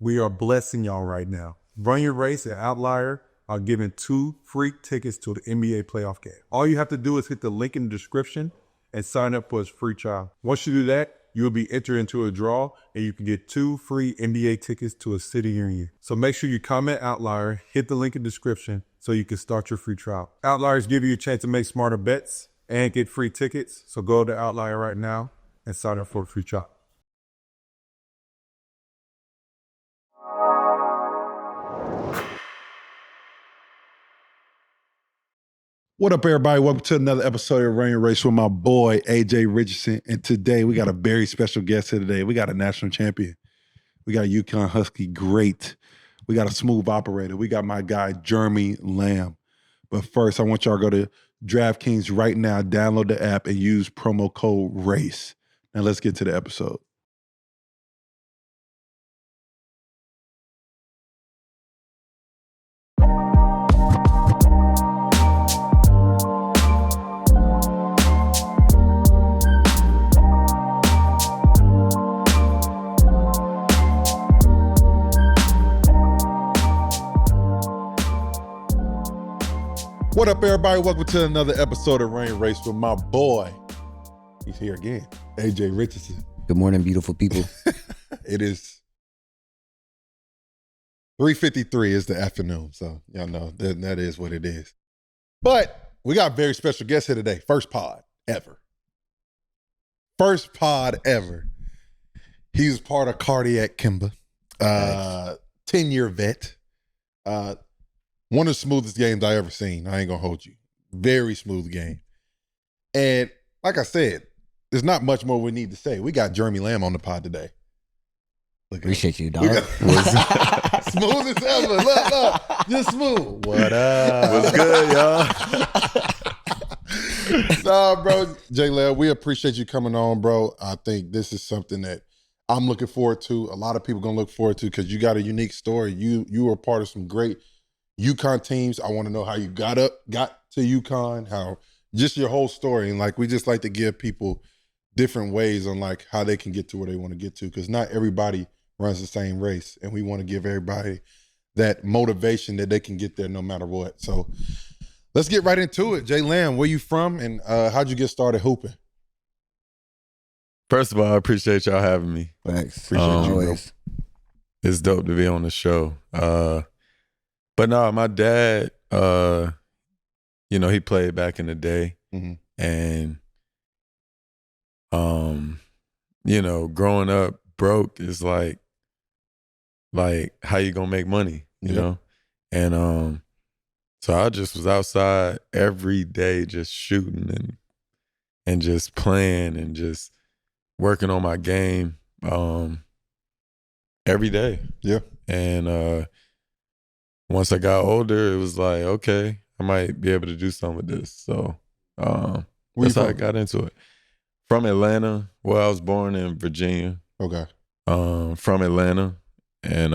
We are blessing y'all right now. Run your race at Outlier are giving 2 free tickets to the NBA playoff game. All you have to do is hit the link in the description and sign up for a free trial. Once you do that, you will be entered into a draw and you can get 2 free NBA tickets to a city near you. So make sure you comment Outlier, hit the link in the description so you can start your free trial. Outliers give you a chance to make smarter bets and get free tickets. So go to Outlier right now and sign up for a free trial. What up, everybody? Welcome to another episode of Run Your Race with my boy, AJ Richardson. And today, we got a very special guest here today. We got a national champion. We got a UConn Husky great. We got a smooth operator. We got my guy, Jeremy Lamb. But first, I want y'all to go to DraftKings right now, download the app, and use promo code RACE. Now, let's get to the episode. What up, everybody? Welcome to another episode of Run Your Race with my boy. He's here again, AJ Richardson. Good morning, beautiful people. It is 3:53 is the afternoon, so y'all know that is what it is. But we got a very special guest here today. First pod ever. First pod ever. He's part of Cardiac Kemba, 10-year vet. One of the smoothest games I ever seen. I ain't gonna hold you. Very smooth game. And like I said, there's not much more we need to say. We got Jeremy Lamb on the pod today. Appreciate you, dog. Smooth as ever. Look, just smooth. What up? What's good, y'all? Nah, bro. J Lamb, we appreciate you coming on, bro. I think this is something that I'm looking forward to. A lot of people gonna look forward to because you got a unique story. You were part of some great UConn teams. I want to know how you got to UConn, how just your whole story. And like, we just like to give people different ways on like how they can get to where they want to get to, because not everybody runs the same race. And we want to give everybody that motivation that they can get there no matter what. So let's get right into it. Jay Lamb, where you from and how'd you get started hooping? First of all, I appreciate y'all having me. Thanks. Appreciate you, bro. It's dope to be on the show. But no, my dad, he played back in the day. Mm-hmm. And, growing up broke is like how you gonna make money, you know? And so I just was outside every day just shooting and just playing and just working on my game every day. Yeah. And once I got older, it was like, okay, I might be able to do something with this. So that's how I got into it. From Atlanta. Well, I was born in Virginia. Okay. From Atlanta. And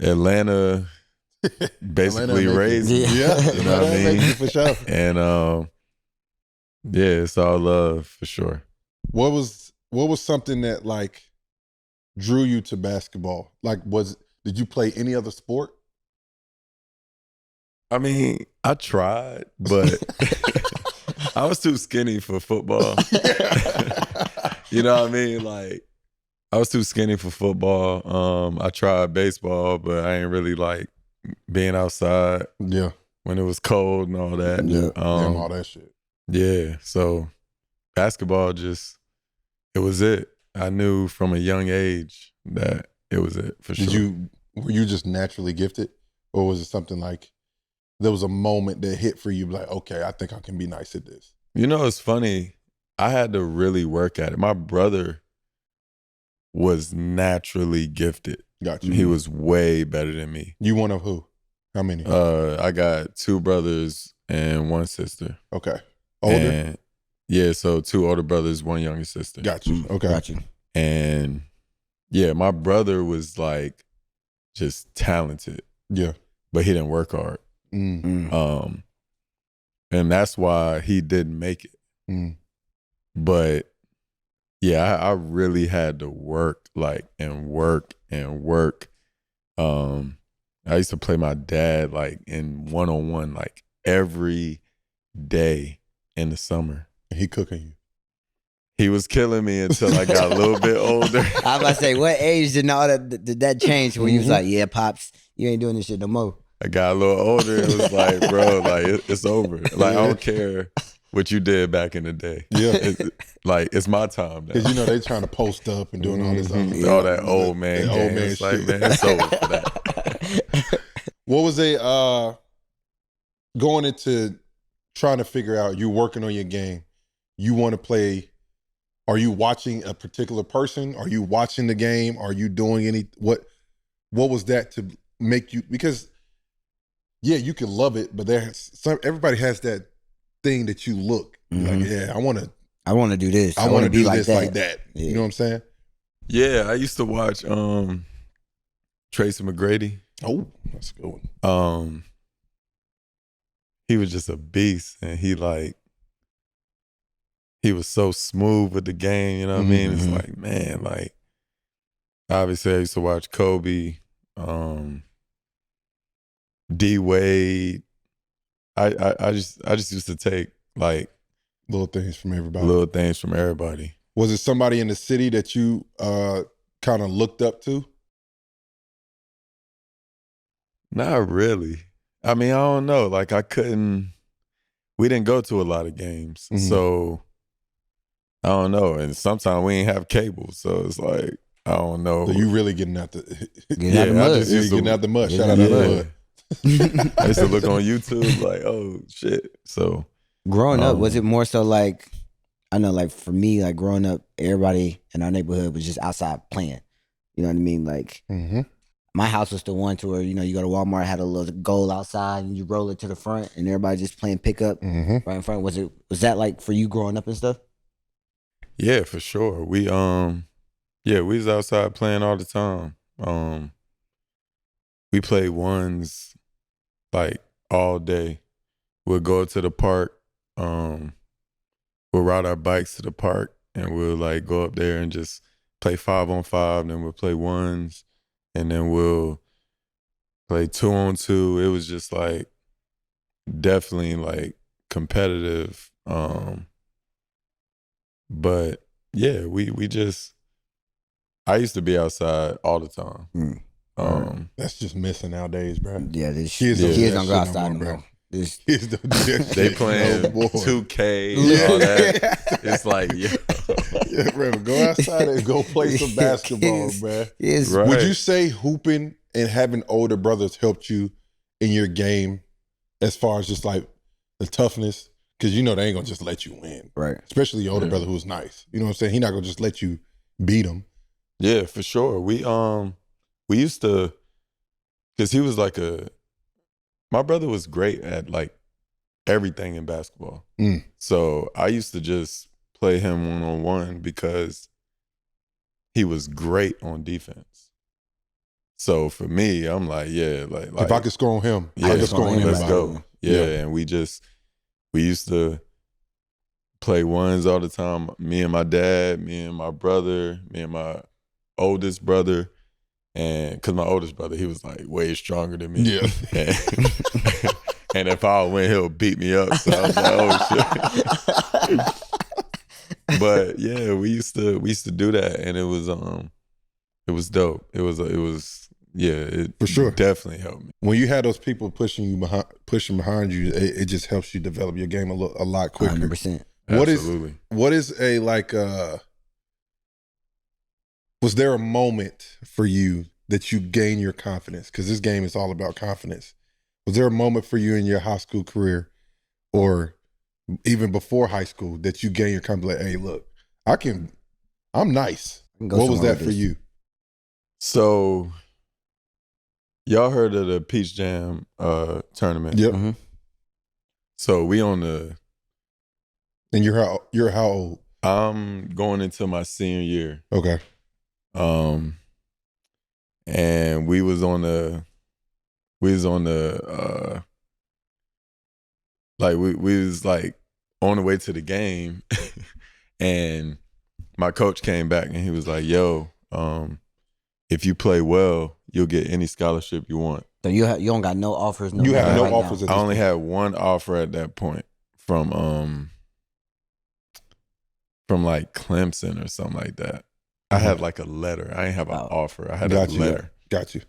Atlanta basically Atlanta raised me. Yeah. You know what I mean? For sure. And it's all love for sure. What was something that like drew you to basketball? Like, did you play any other sport? I mean, I tried, but I was too skinny for football. You know what I mean? Like, I was too skinny for football. I tried baseball, but I ain't really like being outside. Yeah. When it was cold and all that. Yeah. All that shit. Yeah. So basketball it was it. I knew from a young age that it was it for sure. Were you just naturally gifted? Or was it something like there was a moment that hit for you like, okay, I think I can be nice at this? You know, it's funny. I had to really work at it. My brother was naturally gifted. Gotcha. He was way better than me. You one of who? How many? I got 2 brothers and 1 sister. Okay. Older? And, yeah, so 2 older brothers, 1 younger sister. Got you. Okay. Got you. And yeah, my brother was like just talented. Yeah. But he didn't work hard. Mm. And that's why he didn't make it. Mm. But yeah, I really had to work and work and work. I used to play my dad like in one-on-one like every day in the summer. He cooking you. He was killing me until I got a little bit older. I was about to say, what age did that change where you was like, yeah, pops, you ain't doing this shit no more? I got a little older. It was like, bro, like it's over. Like I don't care what you did back in the day. Yeah. It's my time now. Because they trying to post up and doing all this other stuff. All that old man Old man it's like, shit. man, it's over for that. What was going into trying to figure out, you working on your game, you want to play, are you watching a particular person? Are you watching the game? Are you doing what was that to make you, because yeah, you can love it, but everybody has that thing that you look like, yeah, I want to do this. I want to be do like this that. like that. Yeah. You know what I'm saying? Yeah, I used to watch Tracy McGrady. Oh, that's a good one. He was just a beast, and he was so smooth with the game, you know what I mean? It's like, man, like, obviously I used to watch Kobe, D Wade. I just used to take like little things from everybody. Was it somebody in the city that you kind of looked up to? Not really. I mean, I don't know. Like we didn't go to a lot of games. So I don't know. And sometimes we ain't have cable. So it's like, I don't know. So you really getting out the getting out the mud. Shout out to the mud. I used to look on YouTube like, oh shit. So growing up, was it more so like, I know like for me, like growing up, everybody in our neighborhood was just outside playing. You know what I mean? Like my house was the one to where, you go to Walmart, had a little goal outside and you roll it to the front and everybody just playing pickup right in front. Was that like for you growing up and stuff? Yeah, for sure. We was outside playing all the time. We played ones like all day. We'll go to the park. We'll ride our bikes to the park and we'll like go up there and just play 5-on-5, and then we'll play ones, and then we'll play 2-on-2. It was just like definitely like competitive. But yeah, I used to be outside all the time. That's just missing nowadays, bro. Yeah, kids don't go outside no more. Kids don't do that They shit. playing Oh, boy. 2K, all that. It's like, yeah, bro, go outside and go play some basketball, bro. Right. Would you say hooping and having older brothers helped you in your game as far as just like the toughness? Because they ain't gonna just let you win, right? Especially your older brother who's nice. You know what I'm saying? He's not gonna just let you beat him. Yeah, for sure. We used to, because he was like my brother was great at like everything in basketball. So I used to just play him one-on-one because he was great on defense. So for me, I'm like, yeah, like if I could score on him, yeah, I could score on him. Let's go. Yeah, and we used to play ones all the time. Me and my dad, me and my brother, me and my oldest brother. And because my oldest brother, he was like way stronger than me. Yeah. And if I win, he'll beat me up. So I was like, oh shit. But yeah, we used to do that, and it was dope. It for sure definitely helped me. When you had those people pushing behind you, it just helps you develop your game a lot quicker. 100%. Absolutely. What is a like was there a moment for you that you gain your confidence? Because this game is all about confidence. Was there a moment for you in your high school career or even before high school that you gain your confidence? Like, hey, look, I'm nice. What was that for you? So y'all heard of the Peach Jam tournament? Yep. So we on the. And you're how old? I'm going into my senior year. Okay. And we was on the like we was like on the way to the game and my coach came back and he was like, yo, if you play well, you'll get any scholarship you want. So you don't got no offers. You have no right offers. now. At I this only point. had one offer at that point from like Clemson or something like that. I had like a letter. I didn't have an offer. I had a letter. Got you.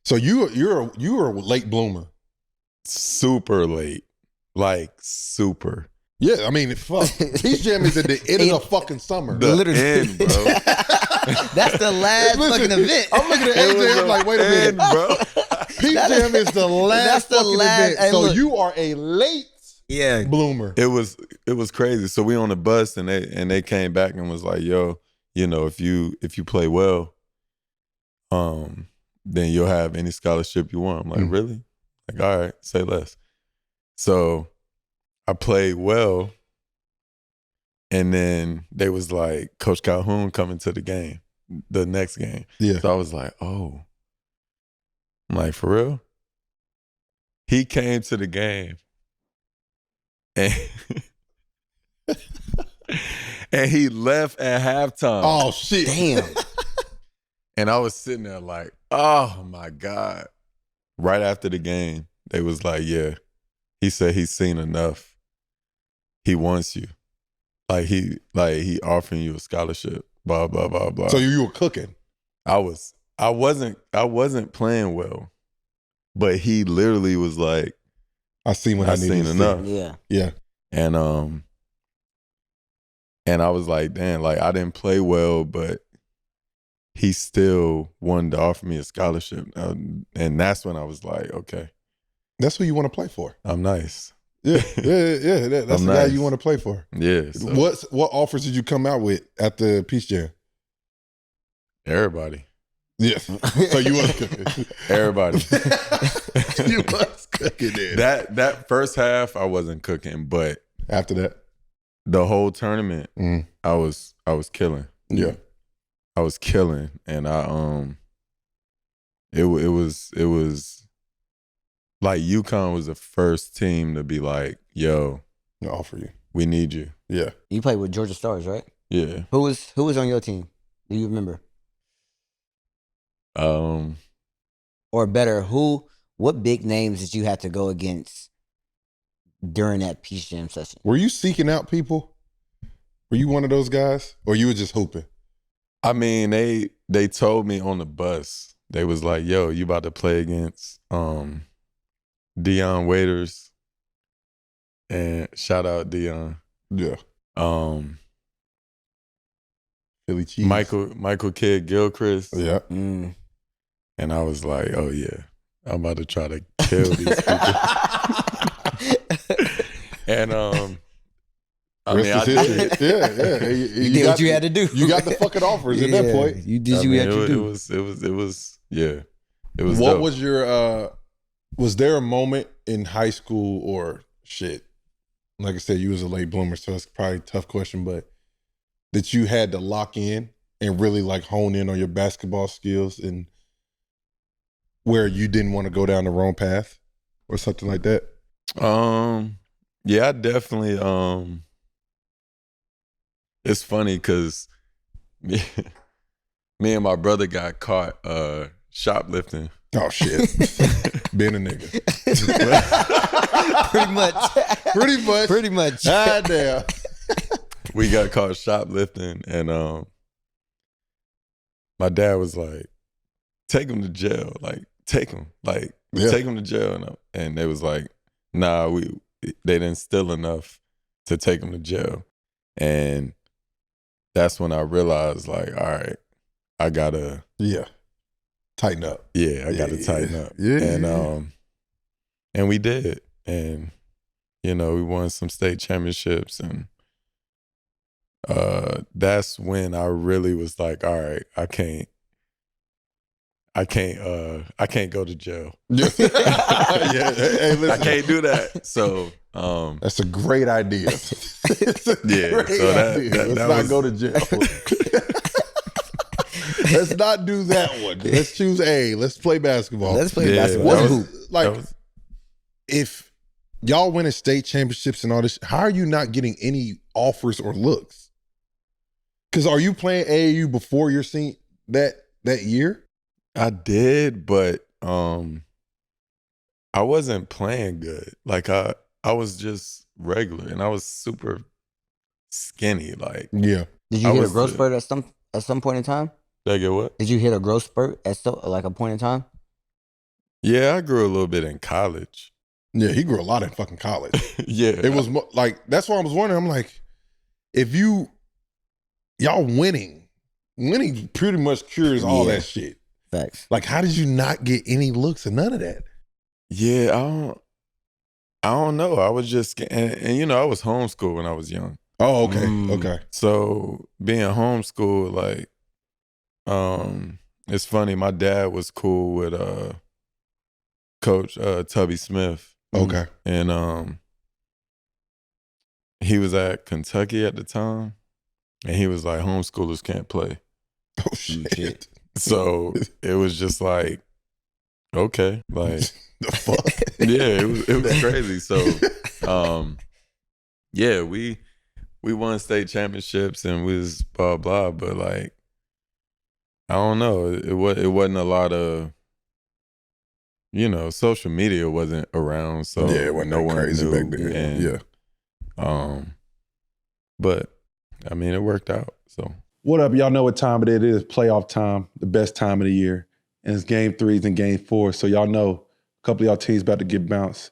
So you're a late bloomer. Super late. Like super. Yeah, I mean, fuck. Peach Jam is at the end of the fucking summer. The end, bro. That's the last fucking event. I'm looking at AJ. I'm like, wait a minute, bro. Peach Jam is the last fucking event. Hey, so look. you are a late bloomer. It was crazy. So we on the bus and they came back and was like, yo, you know, if you play well, then you'll have any scholarship you want. I'm like, really? Like, all right, say less. So I played well, and then they was like, Coach Calhoun coming to the game, the next game. Yeah. So I was like, oh. I'm like, for real? He came to the game, and and he left at halftime. Oh shit! Damn. And I was sitting there like, oh my God. Right after the game, they was like, yeah, he said he's seen enough. He wants you. Like he offering you a scholarship. Blah, blah, blah, blah. So you were cooking. I wasn't playing well. But he literally was like, I seen what I needed to enough. see. Yeah. Yeah. And I was like, damn, like I didn't play well, but he still wanted to offer me a scholarship. And that's when I was like, okay. That's who you want to play for. I'm nice. Yeah. That's the guy you want to play for. Yeah. So What offers did you come out with at the Peach Jam? everybody. Yes. So you was cooking. Everybody. You was cooking there. That first half I wasn't cooking, but After that. the whole tournament I was killing. Yeah. I was killing, and it was like UConn was the first team to be like, yo, No offer you. we need you. Yeah. You played with Georgia Stars, right? Yeah. Who was on your team? Do you remember? Or better, what big names did you have to go against during that Peach Jam session? Were you seeking out people? Were you one of those guys? Or you were just hooping? I mean, they told me on the bus, they was like, yo, you about to play against Dion Waiters, and shout out Dion. Yeah. Philly cheese. Michael Kidd Gilchrist. Yeah. And I was like, oh yeah, I'm about to try to kill these people. And I mean, I did. Yeah. You did what you had to do. You got the fucking offers at that point. You did what you had to do. It was yeah. It was What dope. was your was there a moment in high school or shit? Like I said, you was a late bloomer, so it's probably a tough question, but that you had to lock in and really like hone in on your basketball skills and where you didn't want to go down the wrong path or something like that? Yeah, I definitely it's funny because me and my brother got caught shoplifting. Oh shit. Being a nigga. Pretty much. Ah, damn. We got caught shoplifting, and my dad was like, take him to jail. Like, take him. Like, take him to jail. And they was like, nah, they didn't steal enough to take him to jail. And that's when I realized, like, all right, I gotta tighten up. I gotta tighten up. Yeah. And we did. And, you know, we won some state championships, and that's when I really was like, all right, I can't go to jail. Yeah. Hey, listen. I can't do that. So That's a great idea. It's a great idea. Let's not go to jail. Let's not do that one. Let's choose A. Let's play basketball. Let's play basketball. If y'all winning state championships and all this, how are you not getting any offers or looks? Because are you playing AAU before your that year? I did, but I wasn't playing good. Like I was just regular, and I was super skinny. Like Yeah. Did you hit a growth spurt at some point in time? Did I get what? Did you hit a growth spurt at like a point in time? Yeah, I grew a little bit in college. Yeah, he grew a lot in fucking college. Yeah. It was like, that's why I was wondering. I'm like, if y'all winning pretty much cures all that shit. Facts. Like, how did you not get any looks and none of that? Yeah, I don't know. I was just, and I was homeschooled when I was young. Oh, okay. Okay. So being homeschooled, like, it's funny. My dad was cool with Coach Tubby Smith. Okay. And he was at Kentucky at the time, and he was like, homeschoolers can't play. Oh shit. So it was just like, okay, like the fuck. Yeah, it was crazy. So yeah, we won state championships and we was blah blah, but like, I don't know, it wasn't a lot of, social media wasn't around, so yeah, it wasn't no one crazy knew. back then. And, but I mean, it worked out. So What up? Y'all know what time it is. Playoff time, the best time of the year. And it's game 3s and game 4. So y'all know a couple of y'all teams about to get bounced.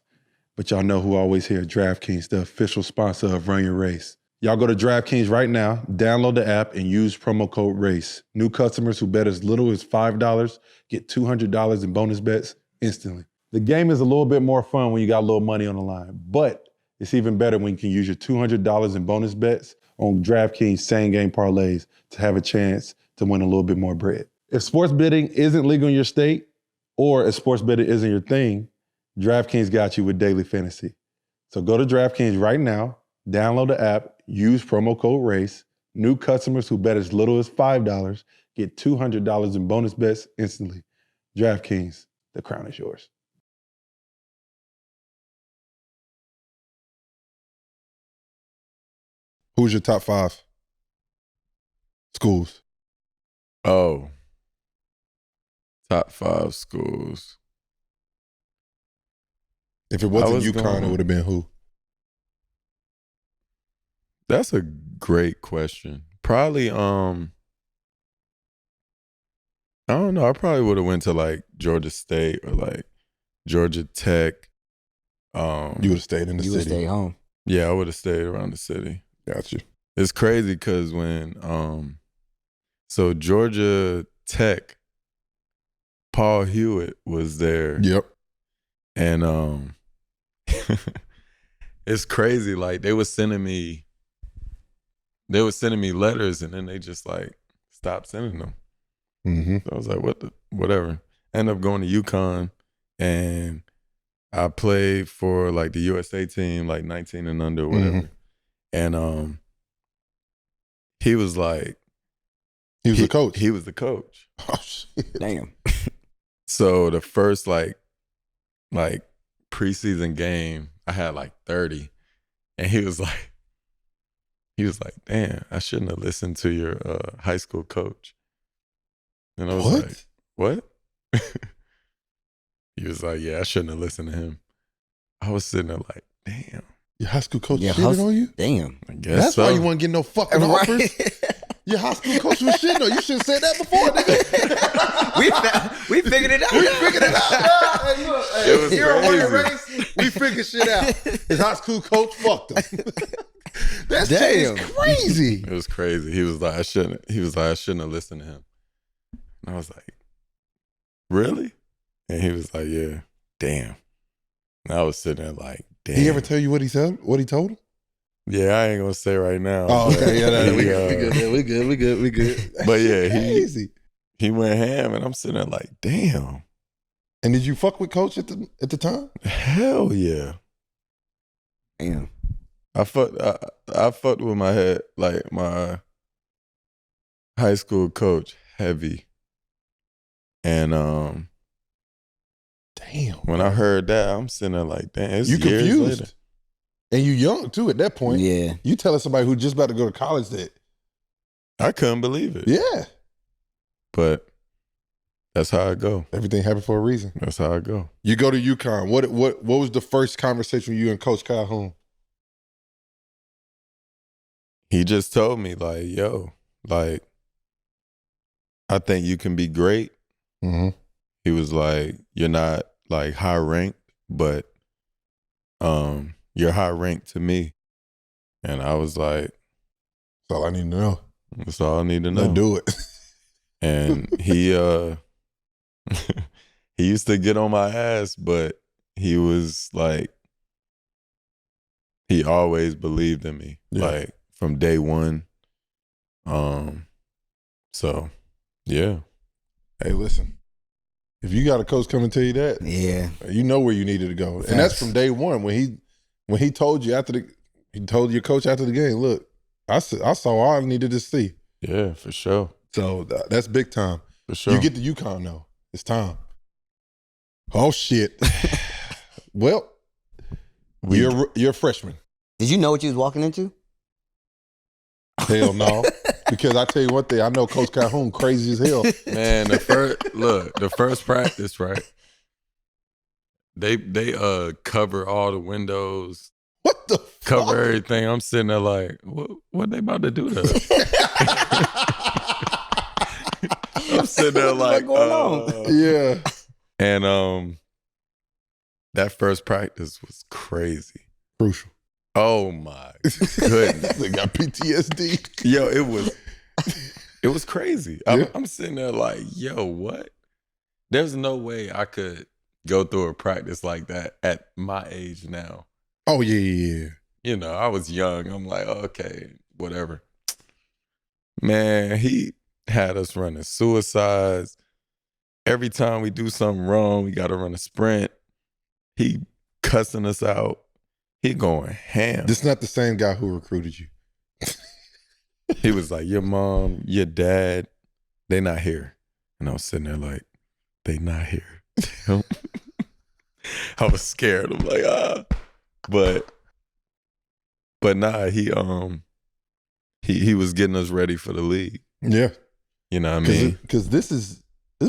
But y'all know who always here, DraftKings, the official sponsor of Run Your Race. Y'all go to DraftKings right now, download the app, and use promo code RACE. New customers who bet as little as $5 get $200 in bonus bets instantly. The game is a little bit more fun when you got a little money on the line, but it's even better when you can use your $200 in bonus bets on DraftKings same-game parlays to have a chance to win a little bit more bread. If sports betting isn't legal in your state, or if sports betting isn't your thing, DraftKings got you with daily fantasy. So go to DraftKings right now, download the app, use promo code RACE. New customers who bet as little as $5 get $200 in bonus bets instantly. DraftKings, the crown is yours. Who's your top 5 schools? Oh, top 5 schools. If it wasn't UConn, it would have been who? That's a great question. Probably, I don't know. I probably would have went to like Georgia State or like Georgia Tech. You would have stayed in the city. You would stay home. Yeah, I would have stayed around the city. Got you. It's crazy because when so Georgia Tech, Paul Hewitt was there. Yep. And it's crazy. Like they were sending me letters, and then they just like stopped sending them. Mm-hmm. So I was like, whatever. Ended up going to UConn, and I played for like the USA team, like 19 and under, whatever. Mm-hmm. And he was like, he was the coach. He was the coach. Oh shit! Damn. So the first like preseason game, I had like 30, and he was like, damn, I shouldn't have listened to your high school coach. And I was like, what? He was like, yeah, I shouldn't have listened to him. I was sitting there like, damn. Your high school coach shitted on you? Damn. I guess that's why you wouldn't get no fucking offers. Your high school coach was shitting on you. You should have said that before, nigga. we figured it out. We figured it out. Hey, look, it was here on Run Your crazy. Race, we figured shit out. His high school coach fucked him. That shit is crazy. It was crazy. He was like, I shouldn't have listened to him. And I was like, really? And he was like, yeah, damn. And I was sitting there like, damn. Did he ever tell you what he said? What he told him? Yeah, I ain't gonna say right now. Oh, okay. Yeah, we good. But yeah, crazy. He went ham, and I'm sitting there like, damn. And did you fuck with coach at the time? Hell yeah. Damn. I fucked with my high school coach heavy. And damn. When I heard that, I'm sitting there like, damn, it's you years confused. later. And you young too at that point. Yeah. You telling somebody who just about to go to college that I couldn't believe it. Yeah. But that's how I go. Everything happened for a reason. That's how I go. You go to UConn. What was the first conversation with you and Coach Calhoun? He just told me, like, yo, like, I think you can be great. Mm-hmm. He was like, you're not like high ranked, but you're high ranked to me. And I was like, That's all I need to know. that's all I need to know. Let's do it. And he he used to get on my ass, but he was like, he always believed in me. Yeah. Like from day one. So yeah. Hey, listen. If you got a coach come and tell you that, Yeah. you know where you needed to go. And that's from day one. When he told you he told your coach after the game, look, I saw all I needed to see. Yeah, for sure. So that's big time. For sure. You get the UConn though. It's time. Oh shit. Well, you're a freshman. Did you know what you was walking into? Hell no. Because I tell you one thing, I know Coach Calhoun crazy as hell. Man, the first practice, right? They cover all the windows, What the cover fuck? everything. I'm sitting there like, what they about to do to us? I'm sitting there like, going on? Yeah. And that first practice was crazy. Crucial. Oh my goodness. They got PTSD. Yo, it was crazy. Yeah. I'm sitting there like, yo, what? There's no way I could go through a practice like that at my age now. Oh, yeah. You know, I was young. I'm like, okay, whatever. Man, he had us running suicides. Every time we do something wrong, we got to run a sprint. He cussing us out. He going ham. This is not the same guy who recruited you. He was like, your mom, your dad, they not here. And I was sitting there like, they not here. I was scared. I'm like, But nah, he was getting us ready for the league. Yeah. You know what I mean? Because this is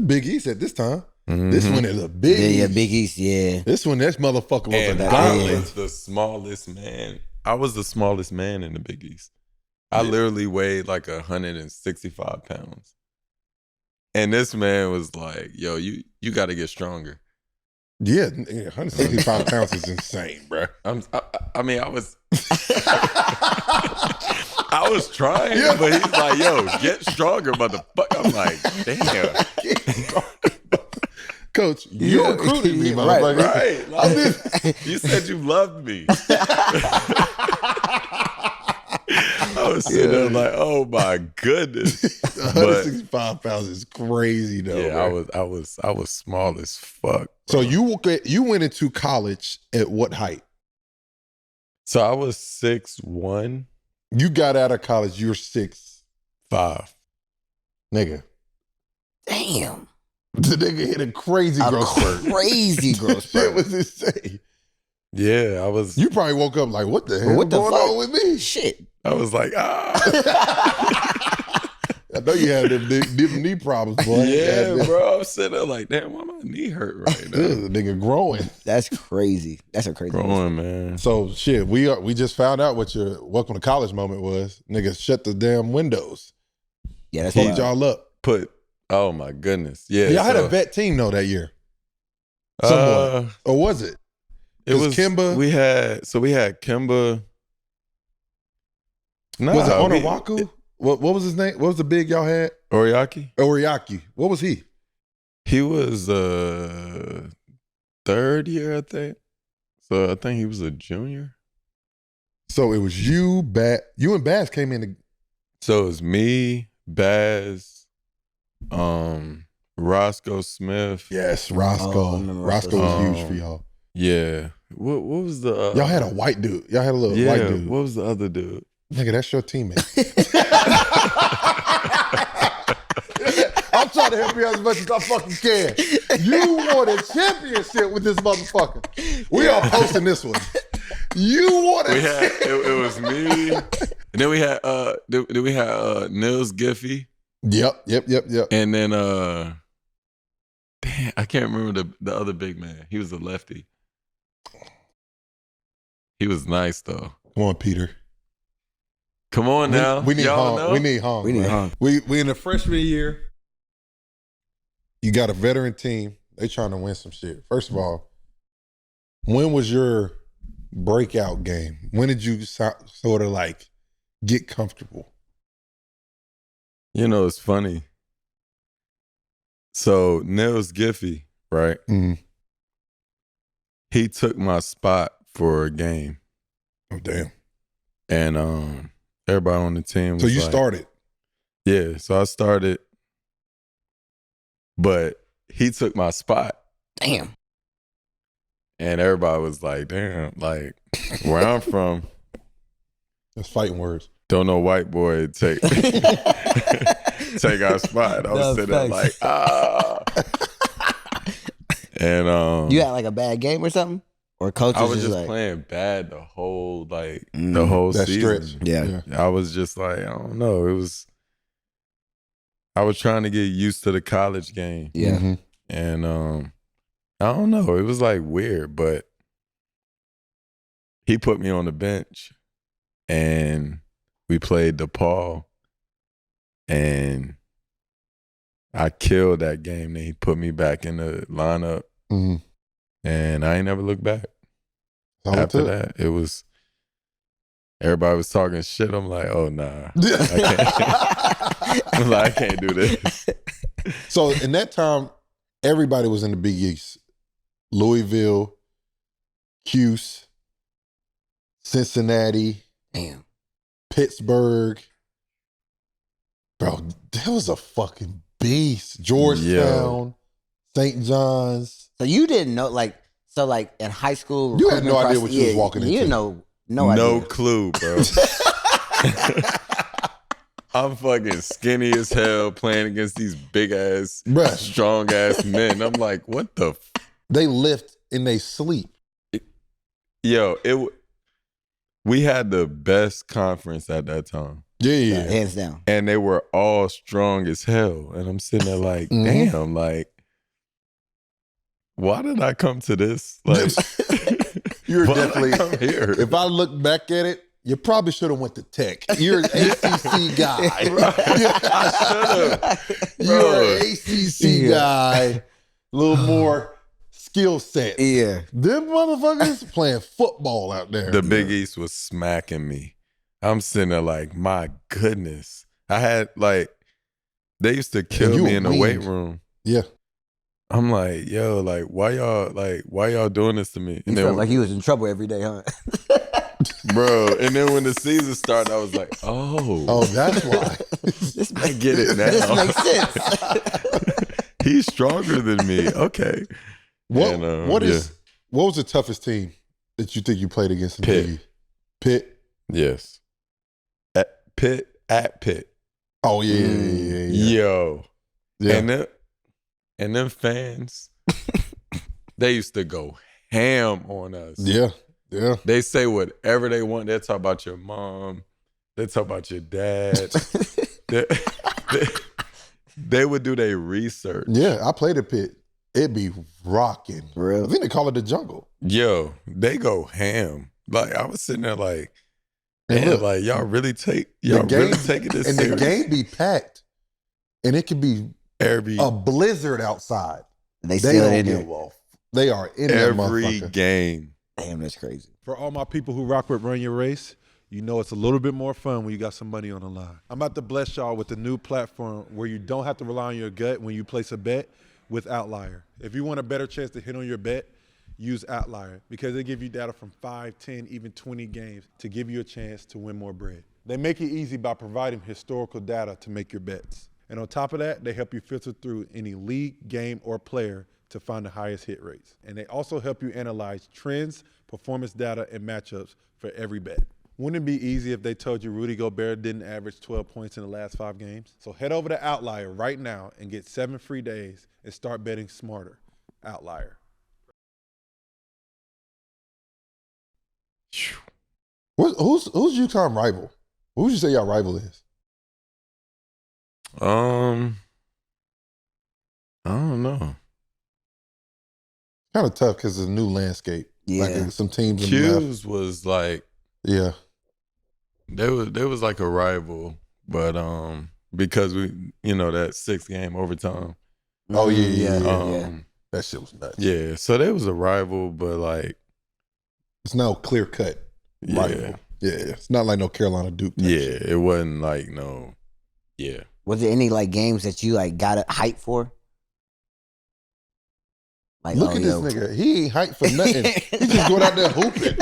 Big East at this time. Mhm. This one is a Big East. Yeah, Big East, yeah. This motherfucker was And a I gauntlet. was the smallest man. I was the smallest man in the Big East. I literally weighed like 165 pounds. And this man was like, yo, you got to get stronger. Yeah, 165 pounds is insane, bro. I mean, I was I was trying, but he's like, yo, get stronger, motherfucker. I'm like, damn. Coach, you recruited me, Right, motherfucker. Right. Like, you said you loved me. I was sitting there like, oh my goodness. 165 pounds is crazy though. Yeah, bro. I was small as fuck. So you went into college at what height? So I was 6'1", You got out of college, you're 6'5". 5. Nigga. Damn. The nigga hit a crazy growth spurt. Crazy growth Shit spurt. was insane. Yeah, I was. You probably woke up like, what the hell What the going fuck? on with me? Shit. I was like, ah. I know you had them knee problems, boy. Yeah, Goddamn. bro. I'm sitting there like, damn, why my knee hurt right now? The nigga growing. That's crazy. That's a crazy Growing, man. So shit, we just found out what your welcome to college moment was. Nigga, shut the damn windows. Yeah, that's Pulled wild. y'all up. Oh my goodness. Yeah. Y'all had so, a vet team though that year. Somewhat. Or was it? It was Kemba. We had Kemba. Nah, Was it Onawaku? What was his name? What was the big y'all had? Oriaki? Oriaki. What was he? He was third year, I think. So I think he was a junior. So it was you and Bass came in. So it was me, Baz, Roscoe Smith. Yes, Roscoe. Oh, I remember Roscoe Roscoe. was huge for y'all. Yeah. What was the Y'all had a white dude. Y'all had a little white dude. What was the other dude? Nigga, that's your teammate. I'm trying to help you out as much as I fucking can. You won a championship with this motherfucker. We are posting this one. You won It was me, And then we had Nils Giffey. Yep. And then damn, I can't remember the other big man. He was a lefty. He was nice though. Come on, Peter. Come on now. We need Y'all Hong. know? We need Hong. We need man. Hong. We in the freshman year. You got a veteran team. They trying to win some shit. First of all, when was your breakout game? When did you sort of like get comfortable? You know, it's funny. So Nils Giffey, right? Mm-hmm. He took my spot for a game. Oh damn! And everybody on the team was So you like, started. Yeah, so I started, but he took my spot. Damn. And everybody was like, damn, like where I'm from, That's fighting words. don't no white boy take take our spot. I was No, sitting there like, facts. ah. And You had like a bad game or something? Or coach I was just just like, playing bad the whole That season. stretch. Yeah. I was just like, I don't know. I was trying to get used to the college game. yeah. Mhm. And I don't know. It was like weird, but he put me on the bench and we played DePaul and I killed that game. Then he put me back in the lineup Mhm. and I ain't never looked back. That's all it After took. that, it was everybody was talking shit. I'm like, oh nah. I'm like, I can't do this. So in that time, everybody was in the Big East. Louisville, Cuse, Cincinnati, Damn. Pittsburgh. Bro, that was a fucking beast. Georgetown, St. John's. So you didn't know, like in high school, You had no recruitment idea what you was walking You into. didn't know, No idea. clue, bro. I'm fucking skinny as hell playing against these big ass, Bruh. strong ass men. I'm like, what the? They lift and they sleep. Yo, we had the best conference at that time, Yeah. Hands down. and they were all strong as hell. And I'm sitting there like, Mhm. damn, like, why did I come to this? Like, You're why did I definitely, come here. if I look back at it, you probably should have went to Tech. You're an ACC guy. I should have. You're an ACC guy. A little more skill set. Yeah. Them motherfuckers playing football out there. The Big East was smacking me. I'm sitting there like, my goodness. I had like, they used to kill you me a in the weight wing. room. Yeah. I'm like, yo, like, why y'all doing this to me? You And felt then, like you was in trouble every day, huh? bro, and then when the season started, I was like, Oh, that's why. This I get it now. This makes sense. He's stronger than me. Okay. What And, what was the toughest team that you think you played against in the Pitt. league? Pitt. Yes. At Pitt. Oh yeah. Yo. Yeah. And them fans, they used to go ham on us. Yeah. They say whatever they want. They talk about your mom. They talk about your dad. they would do their research. Yeah. I played at Pitt. It'd be rocking. For real? I think they call it the jungle. Yo, they go ham. Like I was sitting there like, And man, look, like y'all really taking the this and serious? the game be packed, and it could be Every a blizzard outside. They They still don't in give there. a. They are in that every motherfucker. game. Damn, that's crazy. For all my people who rock with Run Your Race, you know it's a little bit more fun when you got some money on the line. I'm about to bless y'all with a new platform where you don't have to rely on your gut when you place a bet with OUTLIER. If you want a better chance to hit on your bet, use OUTLIER because they give you data from 5, 10, even 20 games to give you a chance to win more bread. They make it easy by providing historical data to make your bets. And on top of that, they help you filter through any league, game, or player to find the highest hit rates. And they also help you analyze trends, performance data, and matchups for every bet. Wouldn't it be easy if they told you Rudy Gobert didn't average 12 points in the last 5 games? So head over to OUTLIER right now and get 7 free days and start betting smarter. OUTLIER. Who's UConn rival? Who would you say your rival is? I don't know. Kind of tough because it's a new landscape. Yeah. Like some teams in the left. Q's was like, Yeah. there was like a rival, but because we, that 6-game overtime. Oh, yeah. Yeah. That shit was nuts. Yeah, so there was a rival, but like, It's no clear cut rival. Yeah. It's not like no Carolina Duke. Yeah, it wasn't like no. Yeah. Was there any like games that you like got a hype for? Like, Look at this nigga. He ain't hyped for nothing. He just going out there hooping.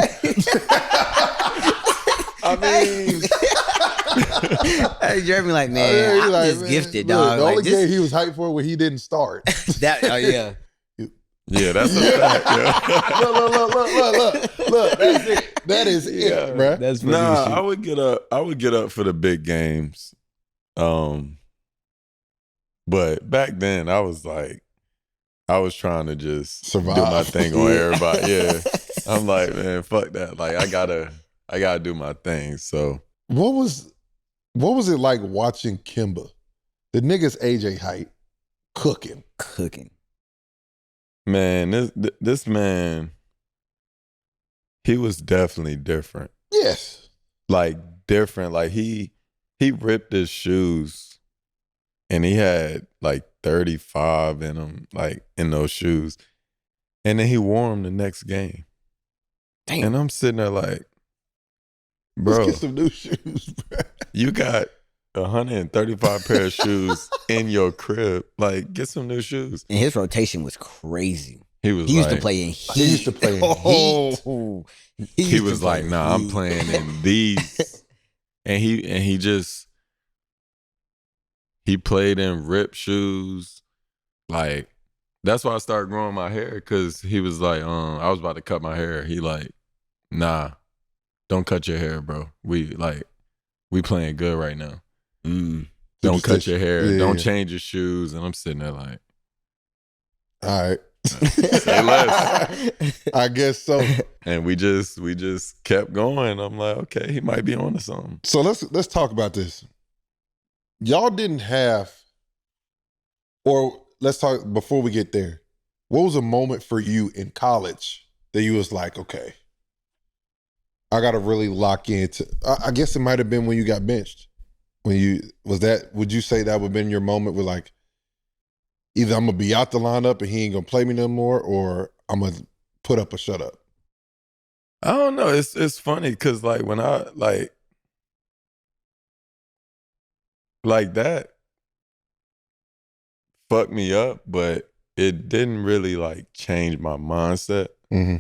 I mean, Hey, Jeremy, like, man, I'm like, just man, gifted, look, dog. The Like, only game he was hyped for when he didn't start. yeah. yeah, that's a fact. Yeah. Look. That's it. That is it, bruh. That's Nah, I would get up for the big games. But back then I was trying to just Survive. do my thing on everybody. Yeah. I'm like, man, fuck that. Like I gotta do my thing. So What was it like watching Kemba? The nigga's AJ height cooking. man, this man, he was definitely different. Yes. Like different. Like he ripped his shoes and he had like 35 in them, like in those shoes. And then he wore them the next game. Damn. And I'm sitting there like, bro, Let's get some new shoes, bro. you got 135 pair of shoes in your crib. Like, get some new shoes. And his rotation was crazy. He was He used like, to play in heat. He used to play in heat. Oh, he was like, nah, I'm playing in these. And he played in ripped shoes. Like, that's why I started growing my hair, because he was like, I was about to cut my hair. He like, nah, don't cut your hair, bro. We playing good right now. Don't cut your hair. Yeah, don't yeah. change your shoes. And I'm sitting there like, All right. say less. I guess so. And we just kept going. I'm like, okay, he might be on to something. So let's talk about this. Y'all didn't have, or let's talk before we get there. What was a moment for you in college that you was like, okay, I got to really lock into? I guess it might have been when you got benched. Would you say that would have been your moment where like, either I'm gonna be out the lineup and he ain't gonna play me no more, or I'm gonna put up or shut up? I don't know. It's funny because like when I like that fucked me up, but it didn't really like change my mindset. Mm-hmm.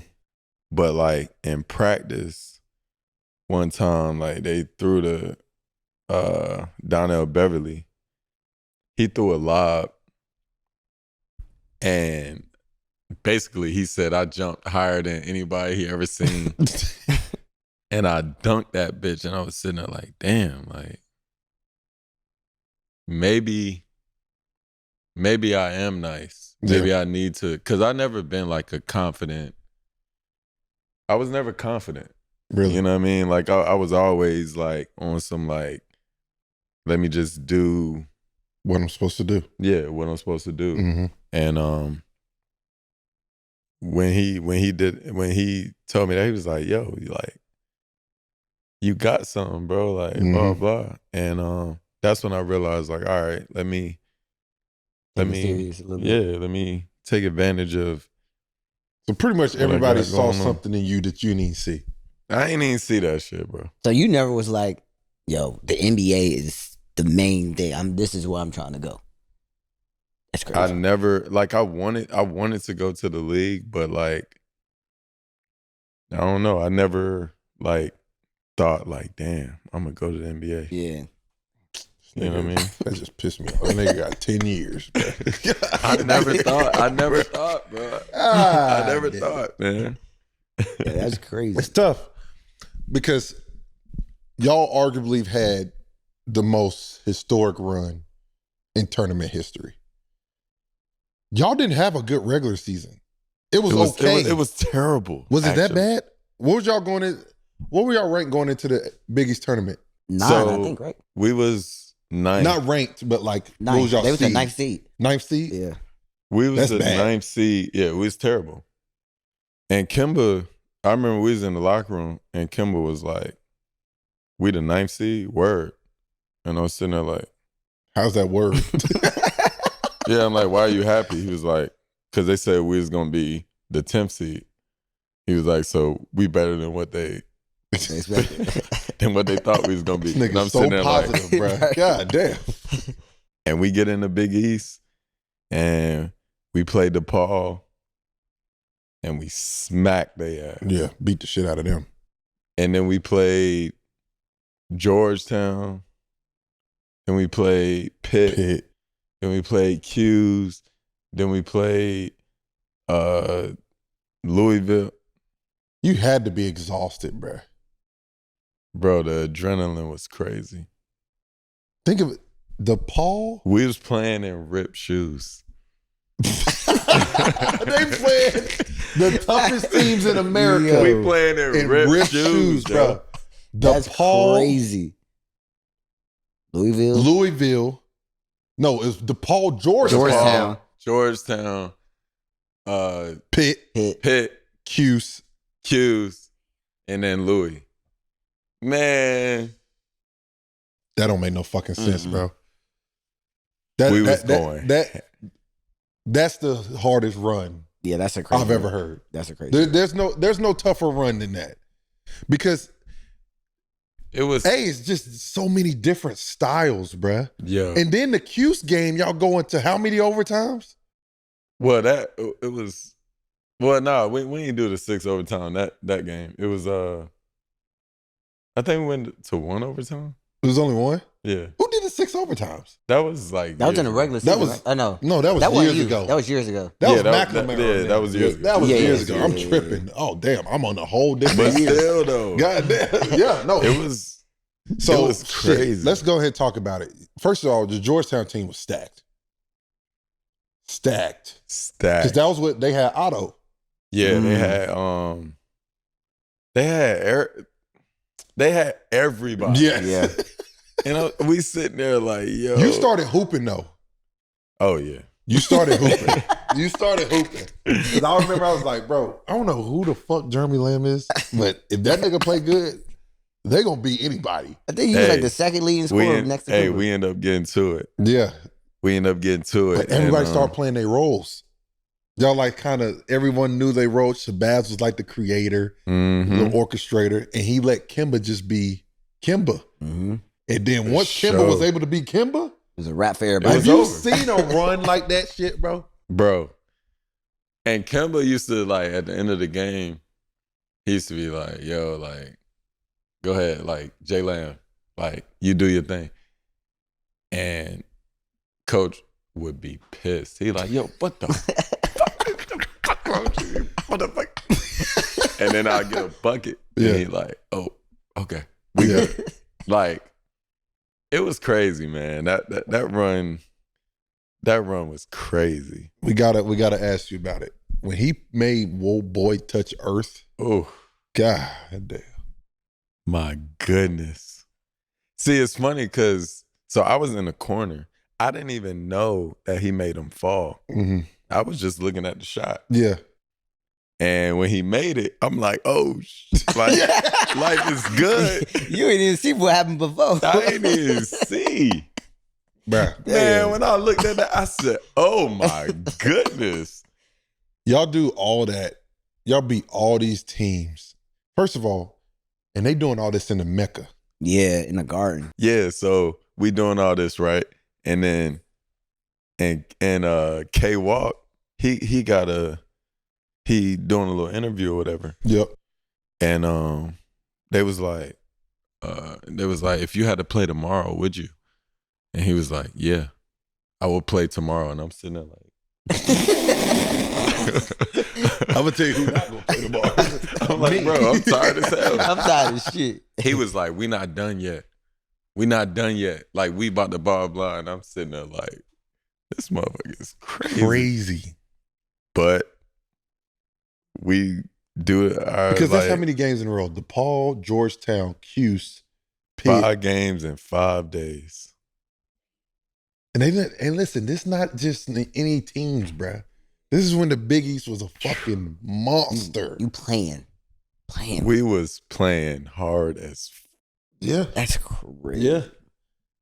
But like in practice, one time like they threw the Donnell Beverly. He threw a lob, and basically he said I jumped higher than anybody he ever seen. And I dunked that bitch, and I was sitting there like, damn, like maybe I am nice. Maybe I need to, because I never been like I was never confident. Really? You know what I mean? Like I was always like on some like, let me just do What I'm supposed to do. Yeah, what I'm supposed to do. Mm-hmm. And when he told me that, he was like, yo, you got something, bro, like blah blah. And that's when I realized like, all right, let me take advantage of. So pretty much everybody got saw going on. something in you that you didn't see. I ain't even see that shit, bro. So you never was like, yo, the NBA is the main thing. This is where I'm trying to go. That's crazy. I never, like, I wanted to go to the league, but like, I don't know. I never like thought like, damn, I'm gonna go to the NBA. Yeah. You know what I mean? That just pissed me off. That nigga got 10 years, bro. I never thought, bro. I never thought, man. Yeah, that's crazy. It's tough because y'all arguably have had the most historic run in tournament history. Y'all didn't have a good regular season. It was okay. It was terrible. Was it that actually. bad? What were y'all ranked going into the Big East tournament? 9, I think, right? We was 9th. Not ranked, but like, what 9. was y'all They was the seed? 9th seed. 9th seed? Yeah. We was That's the bad. 9th seed. Yeah, we was terrible. And Kemba, I remember we was in the locker room and Kemba was like, we the 9th seed? Word. And I was sitting there like, How's that word? yeah, I'm like, why are you happy? He was like, because they said we was going to be the 10th seed. He was like, so we better than what they than what they thought we was going to be. This And I'm nigga's so sitting there positive, like, bro. God damn. and we get in the Big East and we played DePaul and we smacked their ass. Yeah, beat the shit out of them. And then we played Georgetown. Then we played Pitt. Then we played Q's. Then we played Louisville. You had to be exhausted, bro. Bro, the adrenaline was crazy. Think of it. DePaul. We was playing in ripped shoes. They playing the toughest teams in America. Yo. We playing in ripped shoes, bro. That's DePaul, crazy. Louisville. Louisville. No, it's DePaul, Georgetown. Georgetown. Pitt, Pitt, Cuse. Q's, and then Louis. Man, That don't make no fucking sense, Mm-mm. bro. That's the hardest run Yeah, that's a crazy. I've ever run. heard. That's a crazy. There's no tougher run than that. Because it was it's just so many different styles, bruh. yeah. And then the Cuse game, y'all go into how many overtimes? Well, it was. Well, no, we didn't do the 6 overtime that game. It was I think we went to 1 overtime. It was only one? Yeah, Who did the 6 overtimes? that was like That was in the years regular That season. was- right? Oh no, No, that was wasn't years you. ago. That was years ago. That Yeah, was that- McNamara. that was years ago. That was Yeah, years yeah, ago. I'm yeah, tripping. Oh, damn. I'm on a whole But different year. still, though, God damn. Yeah, no. it was So it was shit, crazy. let's go ahead and talk about it. First of all, the Georgetown team was stacked. Stacked. Because stacked. that was what they had Otto. Yeah, Mm. they had everybody. Yeah. And we sitting there like, yo. You started hooping though. Oh yeah. You started hooping. You started hooping. Because I remember I was like, bro, I don't know who the fuck Jeremy Lamb is, but if that nigga play good, they gonna beat anybody. I think he was Hey, like the second leading scorer next to Hey, Kemba. we end up getting to it. Yeah. We end up getting to it. But everybody and, started playing their roles. Y'all like kind of everyone knew they roles. Shabazz was like the creator, mhm. the orchestrator, and he let Kemba just be Kemba. Mm-hmm. And then For once sure. Kemba was able to be Kemba, It was a rap for It everybody. have was you over. seen a run like that shit, bro? Bro. And Kemba used to, like, at the end of the game, he used to be like, yo, like, go ahead, like, J Lamb, like, you do your thing. And coach would be pissed. He like, yo, what the fuck wrong with you? What the fuck? And then I'll get a bucket. Yeah. And he like, oh, okay. We Yeah. good. Like, it was crazy, man. That run was crazy. We gotta ask you about it. When he made Whoa Boy touch earth, Oh, God damn. my goodness. See, it's funny because so I was in the corner. I didn't even know that he made him fall. Mm-hmm. I was just looking at the shot. Yeah. And when he made it, I'm like, oh, like, life is good. You ain't even see what happened before. I didn't even see. Bruh. Man, when I looked at that, I said, oh my goodness. Y'all do all that. Y'all beat all these teams. First of all, and they doing all this in the Mecca. Yeah, in the garden. Yeah, so we doing all this, right? And then K Walk, he doing a little interview or whatever. Yep. And they was like, if you had to play tomorrow, would you? And he was like, yeah, I will play tomorrow. And I'm sitting there like, I'm gonna tell you who not gonna play tomorrow. I'm like, bro, I'm tired as hell. I'm tired of shit. He was like, we not done yet. We not done yet. Like, we about to blah, blah. And I'm sitting there like, this motherfucker is crazy. Crazy. But we do it. Because that's how many games in a row. DePaul, Georgetown, Cuse, Pitt. 5 games in 5 days. And listen, this not just any teams, bruh. This is when the Big East was a fucking monster. You playing. We was playing hard as Yeah. That's crazy. Yeah.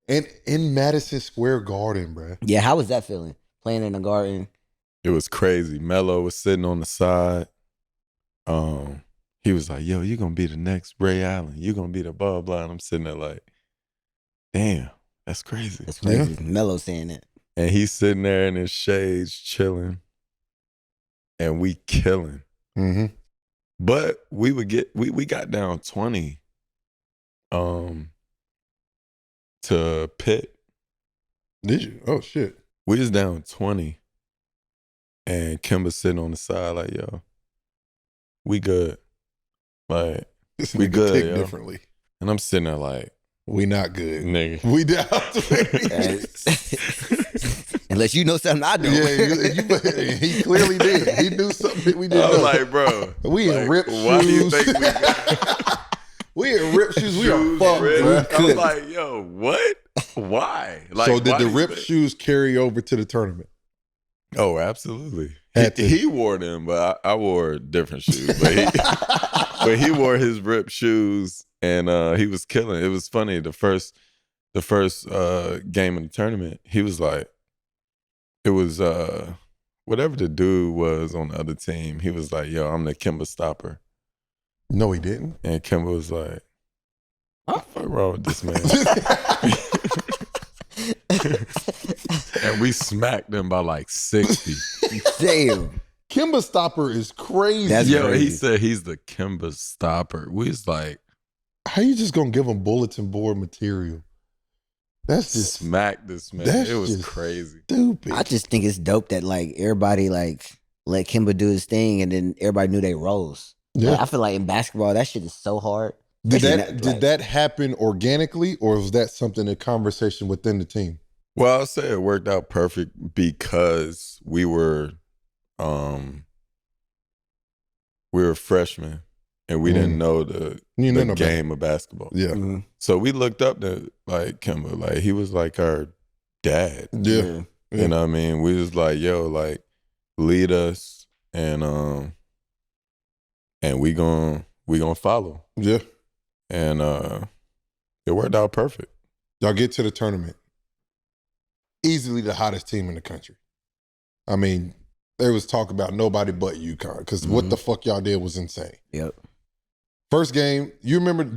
And in Madison Square Garden, bruh. Yeah, how was that feeling? Playing in the Garden. it was crazy. Melo was sitting on the side. He was like, yo, you're gonna be the next Ray Allen. You're gonna be the blah blah. And I'm sitting there like, damn, that's crazy. That's crazy. Melo saying it. And he's sitting there in his shades chilling. And we killing. Mm-hmm. But we got down 20 to Pitt. Did you? Oh, shit. We was down 20. And Kemba sitting on the side like, yo, we good. Like, This we nigga good, tick yo. differently. And I'm sitting there like, We not good. nigga. We down 20. Unless you know something I don't. Yeah, he clearly did. He knew something that we didn't I was know. like, bro. We in like, ripped why do you shoes. think we got We in ripped shoes. We are shoes fucked, ripped? bro. I was like, yo, what? Why? Like, So did why the do you ripped think- shoes carry over to the tournament? Oh, absolutely. Had to. He wore them, but I wore different shoes. But he wore his ripped shoes, and he was killing. It was funny. The first game of the tournament, he was like, it was whatever the dude was on the other team. He was like, yo, I'm the Kemba stopper. No, he didn't. And Kemba was like, what the fuck wrong with this man? And we smacked him by like 60. Damn. Kemba Stopper is crazy. That's Yo, crazy. he said he's the Kemba stopper. We was like, How you just gonna give him bulletin board material? That's just smack this man. that's It was just crazy. stupid. I just think it's dope that like everybody like let Kemba do his thing and then everybody knew they roles. Yeah. Like, I feel like in basketball that shit is so hard. Did Especially that did that happen organically, or was that something a conversation within the team? Well, I'll say it worked out perfect because we were freshmen and we didn't know the game of basketball. Yeah. Mm-hmm. So we looked up to like Kemba. Like he was like our dad. Yeah. You know what I mean? We was like, yo, like lead us and we gonna follow. Yeah. And it worked out perfect. Y'all get to the tournament. Easily the hottest team in the country. I mean, there was talk about nobody but UConn because what the fuck y'all did was insane. Yep. First game, do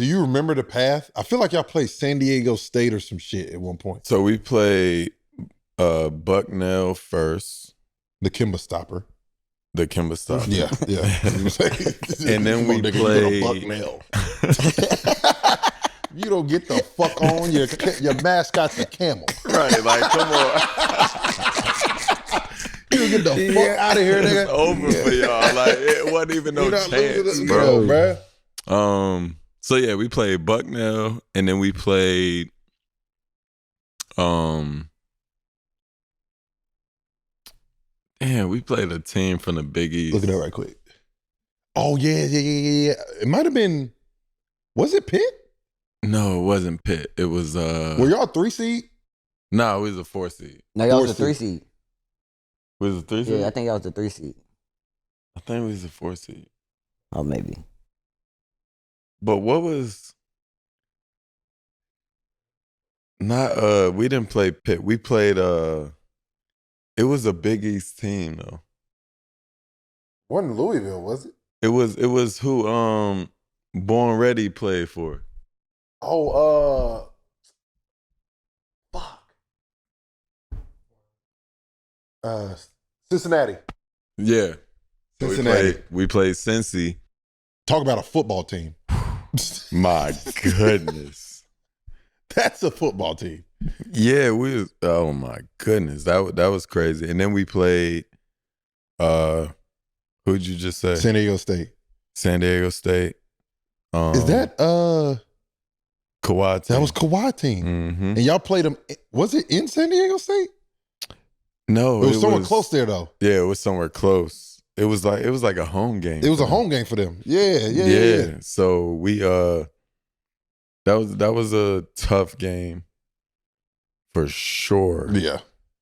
you remember the path? I feel like y'all played San Diego State or some shit at one point. So we played Bucknell first. The Kemba Stopper. The Kemba stop. Yeah. And then we played played Bucknell. You don't get the fuck on your mascot's a camel. Right, like come on. You don't get the fuck out of here, nigga. It's over for y'all. Like it wasn't even no You're not losing chance, it, bro. bro. So yeah, we played Bucknell and then we played we played a team from the Big East. Look at that right quick. Oh yeah. It might have been. Was it Pitt? No, it wasn't Pitt. It was Were y'all 3 seed? no, it was a 4 seed. No, y'all was 4 a 3 seed. seed. Was it a 3 seed? Yeah, I think y'all was a 3 seed. I think it was a 4 seed. Oh, maybe. But what was not we didn't play Pitt. We played it was a Big East team though. Wasn't Louisville, was it? It was who Born Ready played for. Oh, fuck. Cincinnati. Yeah. So Cincinnati. we played Cincy. Talk about a football team. My goodness. That's a football team. Yeah, we was oh my goodness. That was crazy. And then we played who'd you just say? San Diego State. San Diego State. Is that Kawhi team. that was Kawhi team? Mm-hmm. And y'all played them. Was it in San Diego State? No, It was somewhere close there though. Yeah, it was somewhere close. It was like a home game. It was for a them. home game for them. Yeah. So we That was a tough game for sure. Yeah.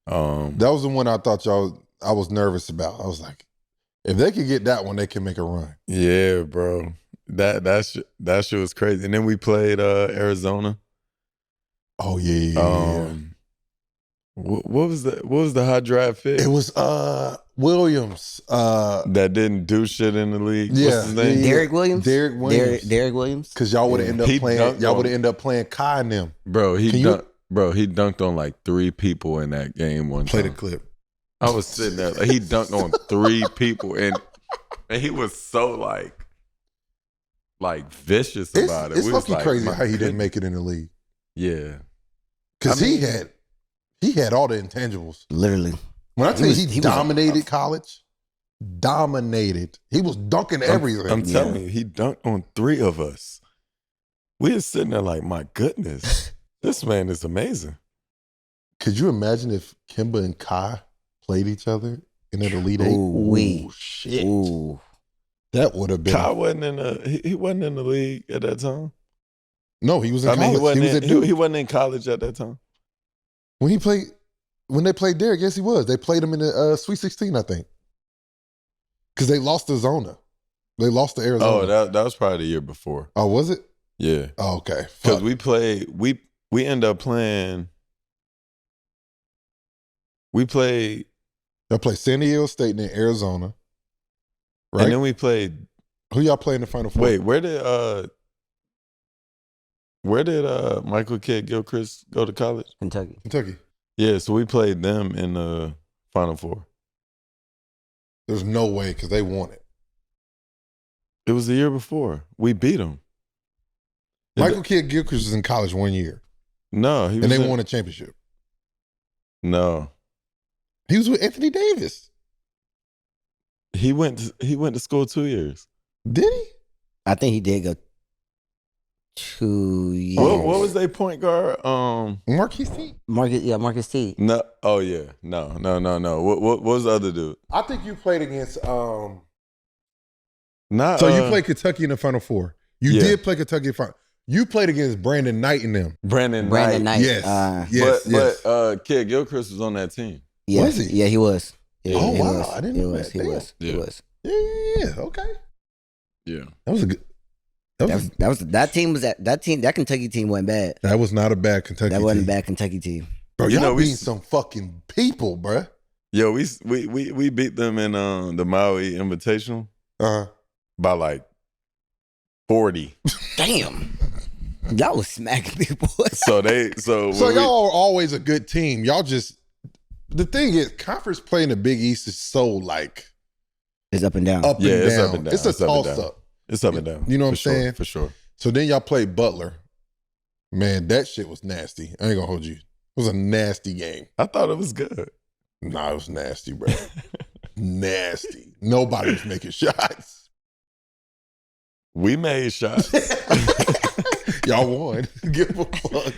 That was the one I thought I was nervous about. I was like, if they could get that one, they can make a run. Yeah, bro. That shit was crazy. And then we played Arizona. Oh yeah. What was the high draft pick? It was Williams. That didn't do shit in the league. Yeah, What's his name? Derek Williams. Derek Williams. Derek Williams. Because y'all would have ended up He playing. dunked Y'all on- would have ended up playing Kai and them. Bro, he Can you- dunked on like 3 people in that game one Play time. the clip. I was sitting there. Like, he dunked on 3 people, and he was so like vicious about it. It's We was fucking like, crazy my how he didn't goodness. make it in the league. Yeah, Because I mean- he had all the intangibles. Literally. When I tell you He he was- dominated college, dominated. He was dunking everything. I'm telling you, he dunked on 3 of us. We were sitting there like, my goodness, this man is amazing. Could you imagine if Kemba and Kai played each other in an Elite Eight? Ooh-wee. Shit. Ooh. That would have been. Kai wasn't in he wasn't in the league at that time. No, he was in I mean, college. He was at Duke. he wasn't in college at that time. When they played Derek, yes, he was. They played him in the Sweet 16, I think. Because they lost to Zona. They lost to Arizona. Oh, that was probably the year before. Oh, was it? Yeah, Oh, okay. because Fuck. we ended up playing. We played, They played San Diego State and then Arizona. Right? and then we played. Who y'all play in the Final Four? Wait, where did Michael Kidd Gilchrist go to college? Kentucky. Kentucky. Yeah, so we played them in the Final Four. There's no way because they won it. It was the year before. We beat them. Michael Kidd Gilchrist was in college 1 year, No, he was and they in- won a championship. No, He was with Anthony Davis. he went to school 2 years. Did he? I think he did go 2 years. What was their point guard? Marquise T. Marcus T. No. Oh yeah. No. What was the other dude? I think you played against. Not. So you played Kentucky in the Final Four. You Yeah. did play Kentucky in the Final. You played against Brandon Knight and them. Brandon Knight. Yes. Yes. But Kid Gilchrist was on that team. Yeah, Was he? Yeah, he was. Yeah, Oh, he wow. was. I didn't He know was. that. He Damn. was. He Yeah. was. Yeah. Okay. Yeah. That was a good. That Kentucky team wasn't bad. That was not a bad Kentucky That wasn't a team. bad Kentucky team. Bro, You y'all know, we- beating some fucking people, bruh. Yo, we beat them in the Maui Invitational Uh-huh. by like 40. Damn. Y'all was smacking people. So So y'all are always a good team. Y'all just the thing is, conference play in the Big East is so like It's up and down. up Yeah, and it's down. up and down. It's a It's up and toss down. up. it's up and down. You know what I'm For sure, saying? For sure. So then y'all played Butler. Man, that shit was nasty. I ain't gonna hold you. It was a nasty game. I thought it was good. Nah, it was nasty, bro. Nasty. Nobody was making shots. We made shots. Y'all won. Give a fuck.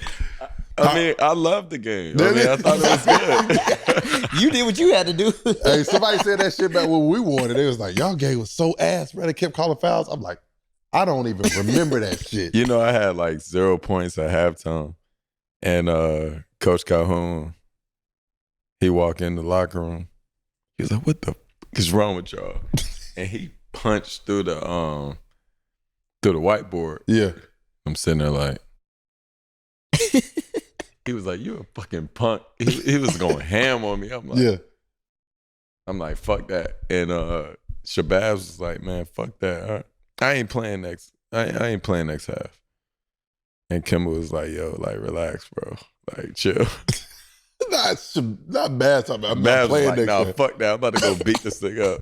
I mean, I loved the game. I mean, I thought it was good. You did what you had to do. Hey, somebody said that shit back when we won it. It was like, y'all game was so ass, bro. They kept calling fouls. I'm like, I don't even remember that shit. You know, I had like 0 points at halftime. And Coach Calhoun, he walked in the locker room. He was like, what the fuck is wrong with y'all? And he punched through the whiteboard. Yeah. I'm sitting there like, he was like, you a fucking punk. He was going ham on me. Yeah. I'm like, fuck that. And Shabazz was like, man, fuck that. I ain't playing next. I ain't playing next half. And Kemba was like, yo, like, relax, bro. Like, chill. Not bad something. I'm Baz not was playing like, next nah, time. fuck that. I'm about to go beat this thing up.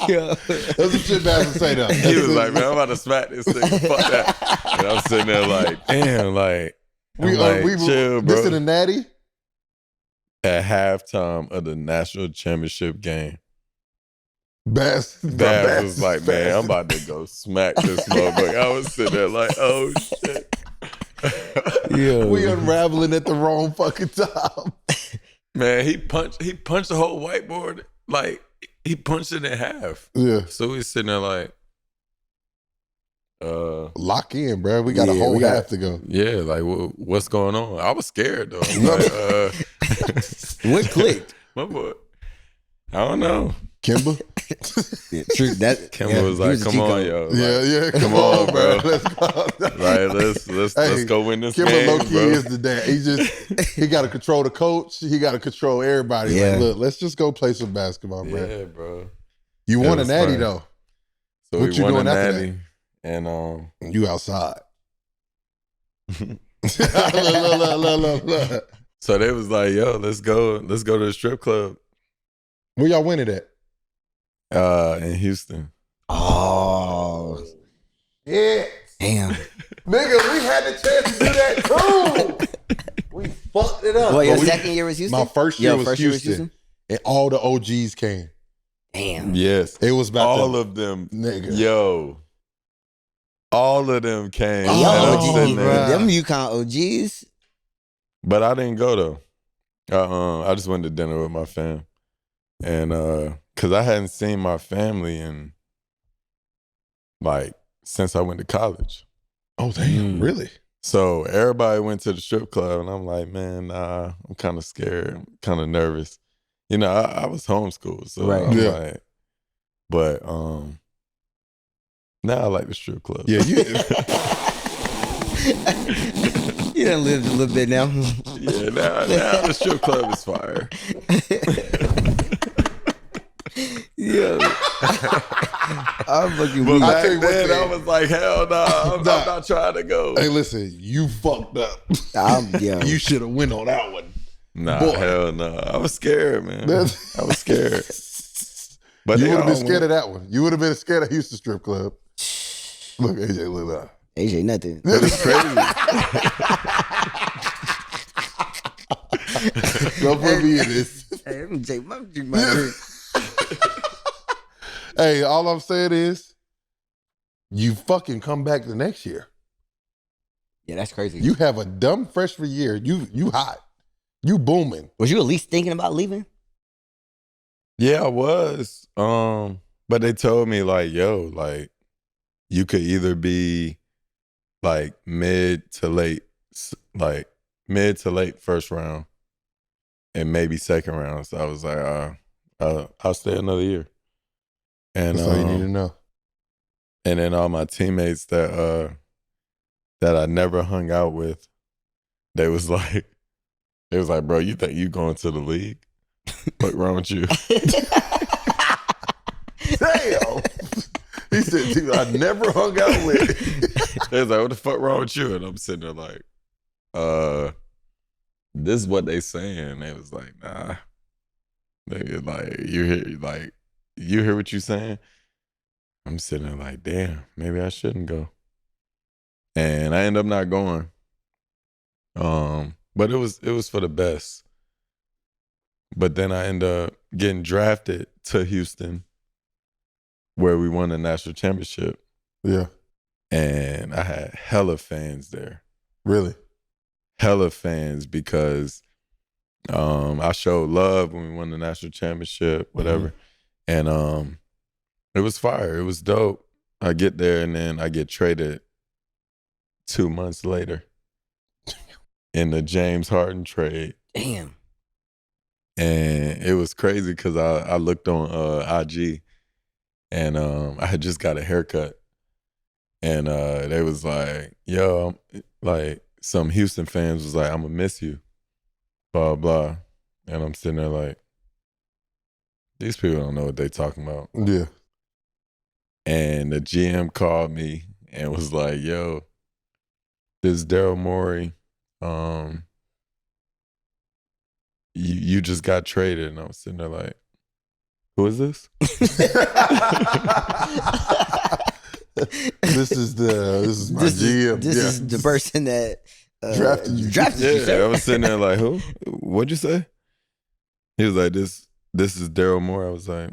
Yeah. That's some shit Baz would say though. He was like, man, I'm about to smack this thing. Fuck that. And I'm sitting there like, damn, like, we chill, bro. This in the Natty? At halftime of the national championship game, Baz was like, man, I'm about to go smack this motherfucker. I was sitting there like, oh, shit. Yeah. We unraveling at the wrong fucking time. Man, he punched the whole whiteboard. Like, he punched it in half. Yeah. So he's sitting there like, Lock in, bro. We got a whole half to go. Yeah, like what's going on? I was scared though. What clicked? My boy. I don't know. Kimba? Yeah, true. That Kemba was like, "Come on, yo, Yeah, come on, bro. Let's go. Like, let's go win this Kimba game, low-key bro." is the dad. He got to control the coach. He got to control everybody. Yeah. Like, look, let's just go play some basketball, bro. Yeah, bro. You won a was natty fun. though. So What we you won doing a after natty, and You outside. Look. so they was like, "Yo, let's go to the strip club Where y'all winning at? in Houston." Oh, Yeah. damn. Nigga, we had the chance to do that too. We fucked it up. Well, your But we- second year was Houston? My first year Your was first year was Houston. And all the OGs came. Damn. Yes, It was about all of them. nigga. Yo, all of them came. Yo, and I'm OGs, sitting there. them UConn OGs. But I didn't go though. I just went to dinner with my fam, and cause I hadn't seen my family in like since I went to college. Oh damn, really? So everybody went to the strip club, and I'm like, man, nah, I'm kind of scared, I'm kind of nervous. You know, I was homeschooled, so Right. I'm Yeah. like, but now I like the strip club. Yeah, you You done lived a little bit now. Yeah, now the strip club is fire. Yeah. I'm fucking But weak. I back tell you what, then, man. I was like, hell no, I'm Nah. not trying to go. Hey, listen, you fucked up. Yeah. You should have went on that one. Nah, Boy. hell no. I was scared, man. That's- I was scared. But You they would have been all scared of went- that one. You would have been scared of Houston Strip Club. Look, AJ, look that. AJ, nothing. It was crazy. Don't put me in this. Hey, let me take my drink. Hey, all I'm saying is, you fucking come back the next year. Yeah, that's crazy. You have a dumb freshman year. You hot. You booming. Was you at least thinking about leaving? Yeah, I was. But they told me like, yo, like you could either be like mid to late first round and maybe second round. So I was like, I'll stay another year. And That's all you need to know. and then all my teammates that I never hung out with, they was like, bro, you think you going to the league? What's wrong with you? Damn. He said, dude, I never hung out with. They was like, what the fuck wrong with you? And I'm sitting there like, this is what they saying. They was like, nah. They like, you hear what you saying? I'm sitting there like, damn, maybe I shouldn't go. And I end up not going. But it was for the best. But then I end up getting drafted to Houston, where we won the national championship. Yeah, And I had hella fans there. really. Hella fans because I showed love when we won the national championship, whatever. And it was fire. It was dope. I get there and then I get traded 2 months later in the James Harden trade. Damn. And it was crazy because I looked on IG and I had just got a haircut. And they was like, yo, like some Houston fans was like, I'm going to miss you, blah, blah. And I'm sitting there like, these people don't know what they talking about. Yeah. And the GM called me and was like, yo, this is Daryl Morey. You just got traded. And I was sitting there like, who is this? This is my GM. This is the person that Drafted you. you, Yeah, sir. I was sitting there like, who? What'd you say? He was like, this is Daryl Moore. I was like,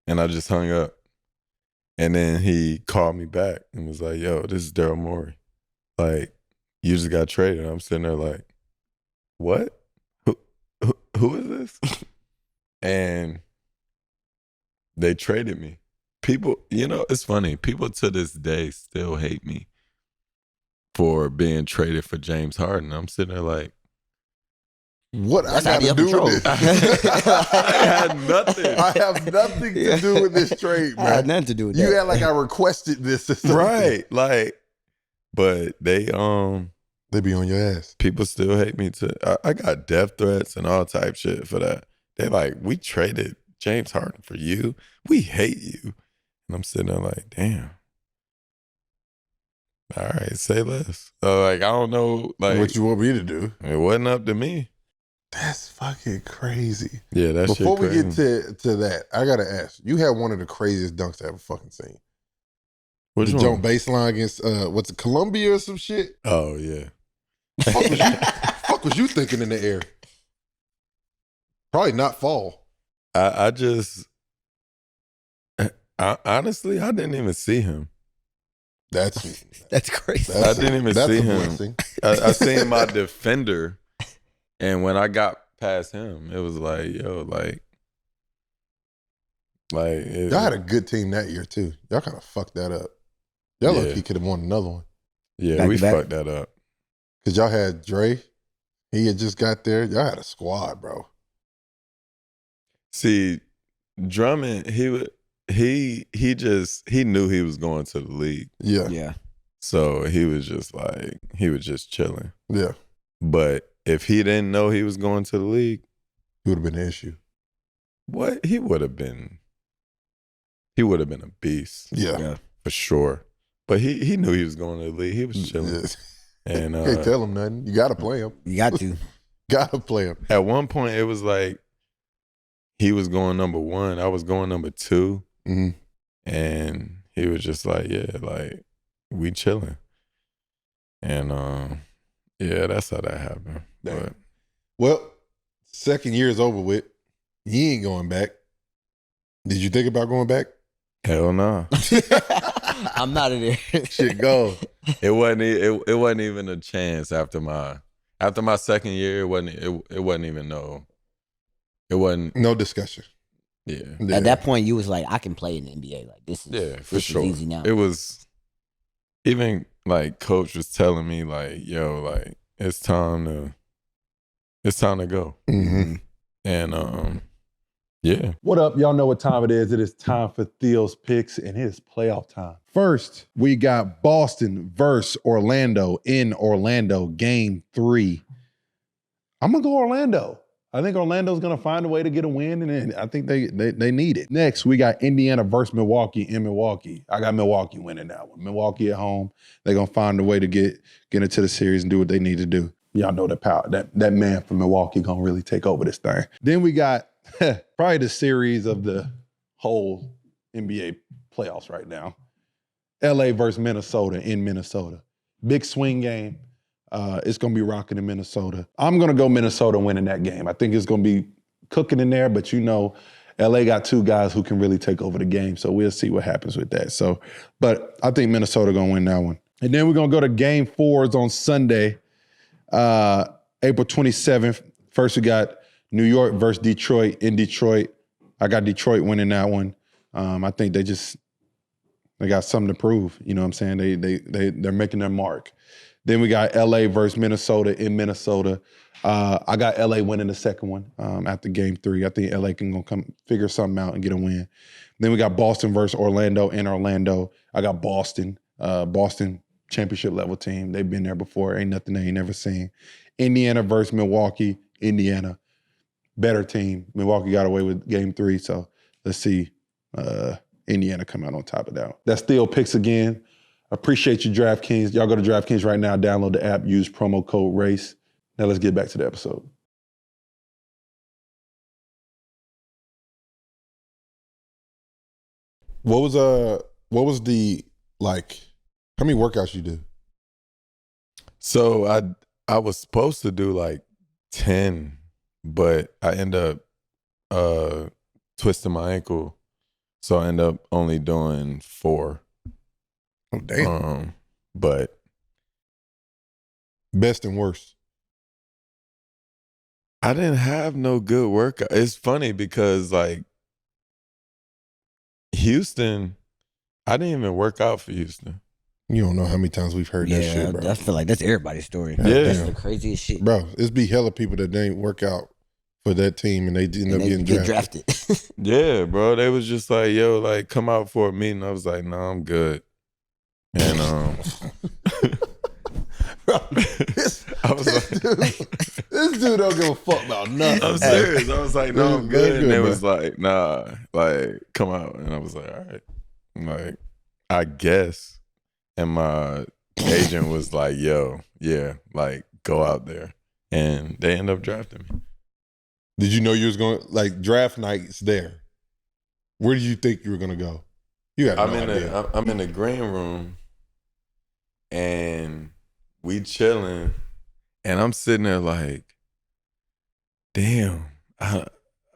and I just hung up. And then he called me back and was like, yo, this is Daryl Moore. Like, you just got traded. And I'm sitting there like, what? Who is this? And they traded me. people, it's funny. People to this day still hate me for being traded for James Harden. I'm sitting there like, what That's I got to out of your do with control. this? I had nothing. I have nothing to do with this trade, I had man. nothing to do with You that. act like I requested this or something. Right. Like, but they They be on your ass. people still hate me too. I got death threats and all type shit for that. They like, we traded James Harden for you. We hate you. And I'm sitting there like, damn. All right, say less. Like, I don't know. Like, What you want me to do? it wasn't up to me. That's fucking crazy. Yeah, that shit Before we crazy. get to that, I gotta ask. You had one of the craziest dunks I ever fucking seen. Which the one? jump baseline against what's it, Columbia or some shit? Oh, yeah. Fuck was you thinking in the air? Probably not fall. I honestly, I didn't even see him. That's That's crazy. I didn't even that's see a him. blessing. I seen my defender, and when I got past him, it was like, yo, Y'all had a good team that year too. Y'all kind of fucked that up. Y'all Yeah. lucky could have won another one yeah, Back we to back. fucked that up. because y'all had Dre. He had just got there. Y'all had a squad, bro. See, Drummond, he knew he was going to the league, Yeah, Yeah. so he was just chilling. yeah. But if he didn't know he was going to the league, It would have been an issue. what he would have been a beast. Yeah. Yeah. For sure. But he knew he was going to the league. He was chilling. Yeah. And Can't tell him nothing. You got to play him. You got to. Got to play him. at one point, it was like he was going number 1. I was going number 2. Mm-hmm. And he was just like, yeah, like, we chilling. And, yeah, that's how that happened. But Well, second year is over with. He ain't going back. Did you think about going back? hell no. I'm not in there. Shit, go. It wasn't even a chance after my second year. It wasn't even it wasn't. No discussion. Yeah. Yeah. At that point, you was like, I can play in the NBA. Like this is Yeah, for this sure. is easy now. It was even like coach was telling me like, yo, like it's time to go. Mm-hmm. And yeah. What up? Y'all know what time it is. It is time for Theo's picks, and it is playoff time. First, we got Boston versus Orlando in Orlando, game 3. I'm gonna go Orlando. I think Orlando's gonna find a way to get a win, and I think they need it. Next, we got Indiana versus Milwaukee in Milwaukee. I got Milwaukee winning that one. Milwaukee at home. They're gonna find a way to get into the series and do what they need to do. Y'all know the power. That man from Milwaukee gonna really take over this thing. Then we got probably the series of the whole NBA playoffs right now. LA versus Minnesota in Minnesota. Big swing game. It's going to be rocking in Minnesota. I'm going to go Minnesota winning that game. I think it's going to be cooking in there, but LA got 2 guys who can really take over the game, so we'll see what happens with that. So, but I think Minnesota going to win that one. And then we're going to go to game 4s on Sunday, April 27th. First, we got New York versus Detroit in Detroit. I got Detroit winning that one. I think they got something to prove. You know what I'm saying? They're making their mark. Then we got LA versus Minnesota in Minnesota. I got LA winning the second one after game 3. I think LA can come figure something out and get a win. Then we got Boston versus Orlando in Orlando. I got Boston. Boston championship level team. They've been there before. Ain't nothing they ain't never seen. Indiana versus Milwaukee. Indiana. Better team. Milwaukee got away with game 3, so let's see Indiana come out on top of that. That's Theo Picks again. Appreciate you, DraftKings. Y'all go to DraftKings right now, download the app, use promo code RACE. Now let's get back to the episode. What was the, like, how many workouts you do? So I was supposed to do like 10, but I end up twisting my ankle, so I end up only doing 4. Oh, damn. But Best and worst. I didn't have no good workout. It's funny because like, Houston, I didn't even work out for Houston. You don't know how many times we've heard that shit, bro. I feel like that's everybody's story. Yeah. That's the craziest shit. Bro, it's be hella people that didn't work out for that team and they end up getting drafted. Yeah, bro. They was just like, yo, like, come out for a meeting. I was like, no, I'm good. And Bro, I was like, this dude don't give a fuck about nothing. I'm serious. I was like, no, I'm good. And they bro. was like, nah, like, come out. And I was like, all right. I'm like, I guess. And my agent was like, yo, yeah, like, go out there. And they ended up drafting me. Did you know you was going, like, draft night's there? Where did you think you were going to go? You had no idea. I'm in the green room, and we chilling, and I'm sitting there like, damn, I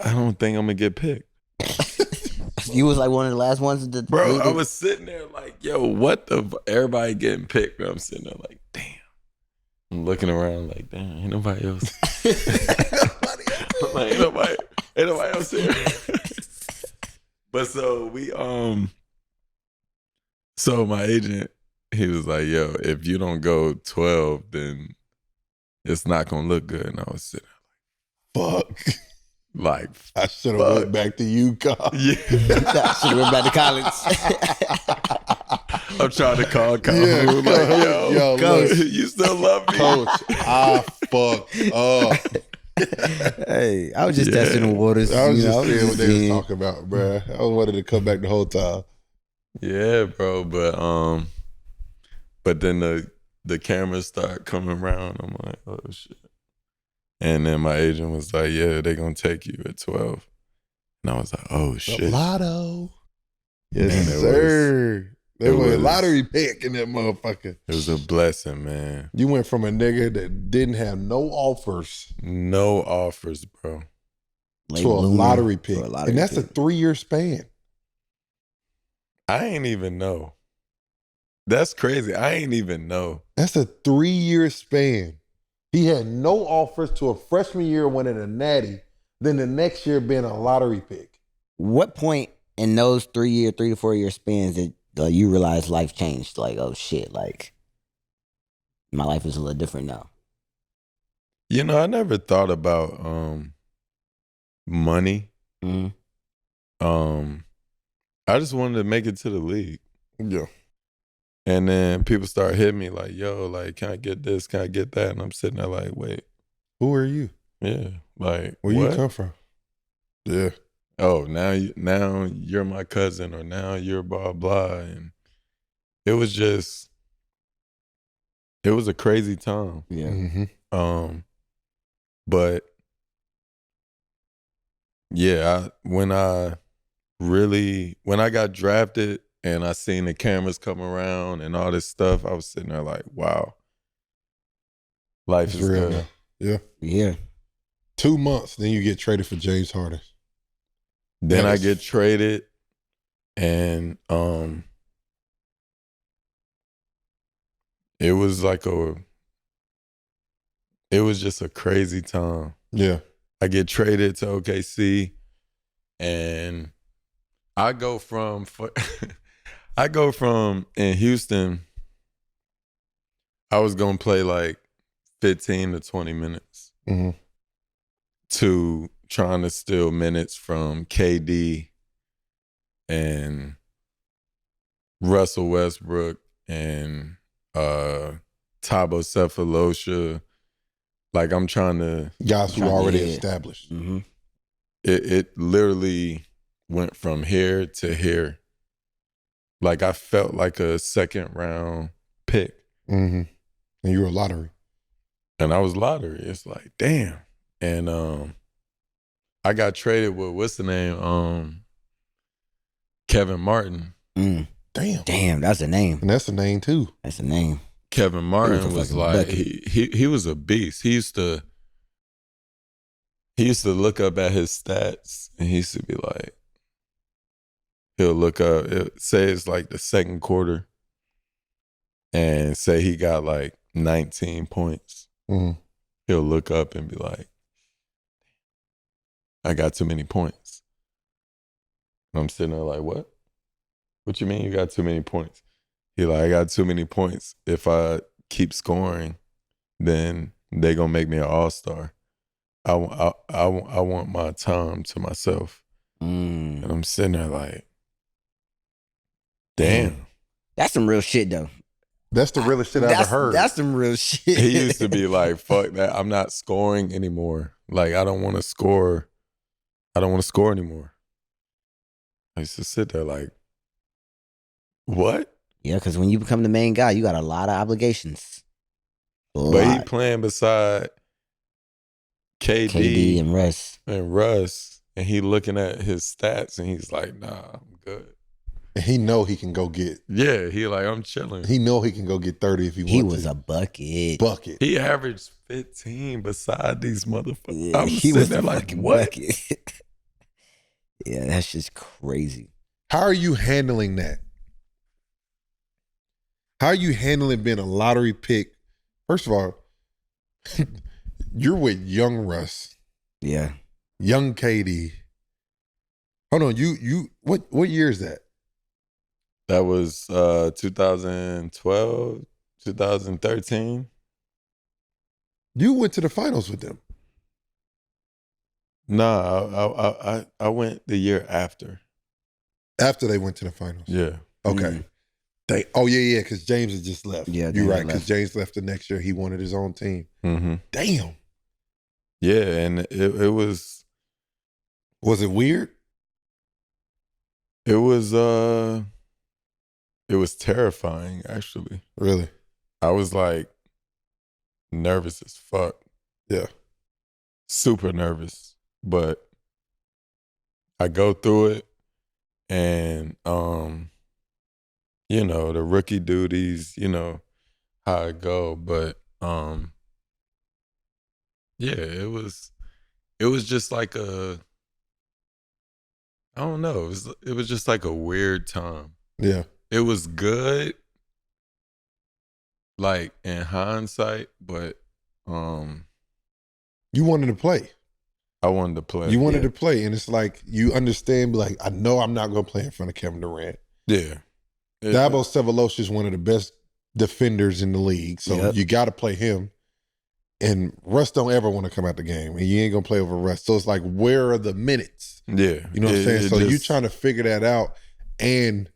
don't think I'm going to get picked. You was like one of the last ones to Bro, I was sitting there like, yo, what the everybody getting picked. I'm sitting there like, damn. I'm looking around like, damn, ain't nobody else. I'm like, ain't nobody else here. But so so my agent, he was like, yo, if you don't go 12, then it's not gonna look good. And I was sitting there Fuck. like I should have went back to UConn. yeah. I should have went back to college. I'm trying to call Yeah, like, yo, Coach. you still love me? Coach, I fucked up. Hey, I was just testing the waters. I was you know, just seeing what they seeing. was talking about, bro. I wanted to come back the whole time. Yeah, bro, but then the cameras start coming around. I'm like, oh shit. And then my agent was like, yeah, they're gonna take you at 12. And I was like, oh shit. Lotto. Yes, Yes, sir. There was a lottery pick in that motherfucker. It was a blessing, man. You went from a nigga that didn't have no offers No offers, bro. Late to a bloomer lottery to pick. a lottery And that's a pick. 3-year span. I ain't even know. That's crazy. I ain't even know. That's a 3-year span. He had no offers to a freshman year winning a natty, then the next year being a lottery pick. What point in those 3 to 4 year spans did you realize life changed? Like, oh shit, like my life is a little different now. You know, I never thought about money. Mm-hmm. I just wanted to make it to the league. Yeah. And then people start hitting me like, yo, like, can I get this? Can I get that? And I'm sitting there like, wait. Who are you? Yeah. Like, Where what? you come from? Yeah. Oh, now you're my cousin, or now you're blah, blah. And it was a crazy time. Yeah. Mm-hmm. But yeah, when I got drafted and I seen the cameras come around and all this stuff, I was sitting there like, wow, life It's is real good. now. Yeah. Yeah. 2 months, then you get traded for James Harden. Then I Yes. get traded, and it was just a crazy time. Yeah. I get traded to OKC, and I go from in Houston, I was gonna play like 15 to 20 minutes Mm-hmm. to trying to steal minutes from KD and Russell Westbrook and Thabo Cephalosha. Like, I'm trying to. Guys who already Yeah. established. Mm-hmm. It literally went from here to here. Like, I felt like a second round pick. Mm-hmm. And you were a lottery. And I was lottery. It's like, damn. And I got traded with, what's the name? Kevin Martin. Mm. Damn. Damn, that's a name. And that's a name too. That's a name. Kevin He Martin was a was fucking like, bucket. he was a beast. He used to look up at his stats, and he used to be like, he'll look up, say it's like the second quarter, and say he got like 19 points. Mm-hmm. He'll look up and be like, I got too many points. And I'm sitting there like, what? What you mean you got too many points? He like, I got too many points. If I keep scoring, then they gonna make me an all-star. I want my time to myself. And I'm sitting there like, damn. That's some real shit though. That's the realest shit I ever heard. That's some real shit. He used to be like, fuck that. I'm not scoring anymore. Like, I don't want to score. I don't want to score anymore. I used to sit there like, what? Yeah, because when you become the main guy, you got a lot of obligations. But he playing beside KD and Russ. And he looking at his stats and he's like, nah, I'm good. And he know he can go get. Yeah, he like, I'm chilling. He know he can go get 30 if he wants to. He was a bucket. He averaged 15 beside these motherfuckers. Yeah, I'm he sitting was there a like, fucking what? bucket. Yeah, that's just crazy. How are you handling that? How are you handling being a lottery pick? First of all, you're with young Russ. Yeah. Young KD. Hold on, you what year is that? That was 2012, 2013. You went to the finals with them. Nah, I went the year after. After they went to the finals. Yeah. Okay. Because James had just left. Yeah, you're James right. Because left. James left the next year. He wanted his own team. Mm-hmm. Damn. Yeah, and it was. Was it weird? It was terrifying, actually. Really? I was like nervous as fuck. Yeah. Super nervous. But I go through it and you know, the rookie duties, you know, how it go. But yeah, it was just like I don't know. It was just like a weird time. Yeah. It was good, like in hindsight, but You wanted to play. I wanted to play. You wanted to play, and it's like you understand. Like, I know I'm not going to play in front of Kevin Durant. Yeah. Dabo Sevolosha is one of the best defenders in the league, so you got to play him. And Russ don't ever want to come out the game, and you ain't gonna play over Russ. So it's like, where are the minutes? Yeah, you know what I'm saying. So you trying to figure that out and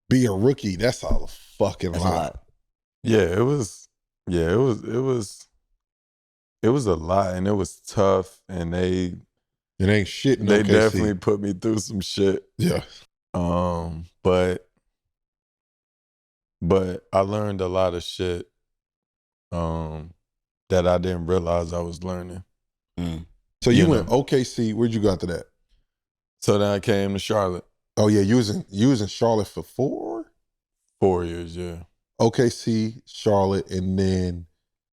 be a rookie. That's a fucking lot. Yeah, it was. Yeah, it was a lot, and it was tough. And it ain't shit. They definitely put me through some shit. Yeah. But I learned a lot of shit. That I didn't realize I was learning. So you went OKC. Where'd you go after that? So then I came to Charlotte. Oh yeah, you was in Charlotte for 4 years, yeah. OKC, Charlotte, and then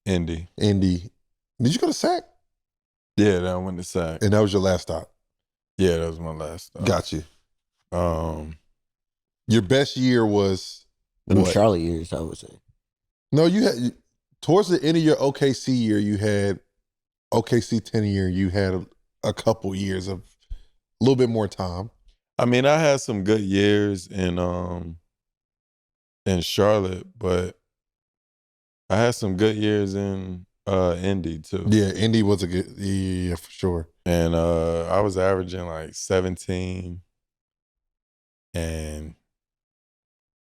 Indy. Did you go to SAC? Yeah, then I went to SAC. And that was your last stop? Yeah, that was my last stop. Got you. Your best year was in Charlotte years, I would say. No, you had towards the end of your OKC year, you had OKC tenure. You had a couple years of a little bit more time. I mean, I had some good years in Charlotte, but I had some good years in Indy too. Yeah, Indy was a good, yeah, for sure. And I was averaging like 17, and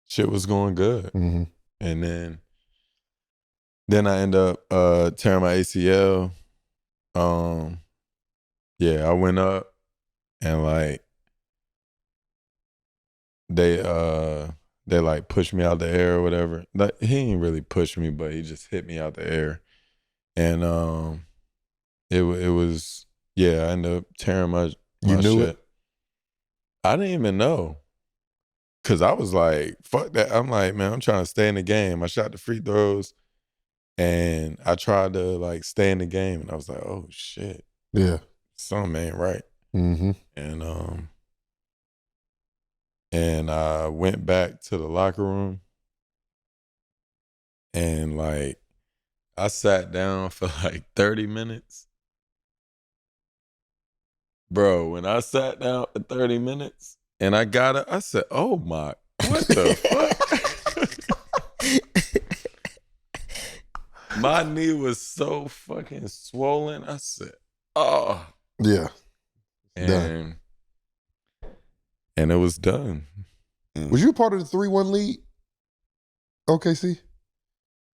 shit was going good. Mm-hmm. And then I end up tearing my ACL. Yeah, I went up and like they like pushed me out the air or whatever. Like, he didn't really push me, but he just hit me out the air. And it was, yeah, I ended up tearing my You knew shit. it? I didn't even know. Cause I was like, fuck that. I'm like, man, I'm trying to stay in the game. I shot the free throws. And I tried to like stay in the game, and I was like, "Oh shit, yeah, something ain't right." Mm-hmm. And I went back to the locker room, and like I sat down for like 30 minutes, bro. When I sat down for 30 minutes, And I got it. I said, "Oh my, what the fuck?" My knee was so fucking swollen. I said, "Oh." Yeah. And it was done. Was you a part of the 3-1 lead? OKC?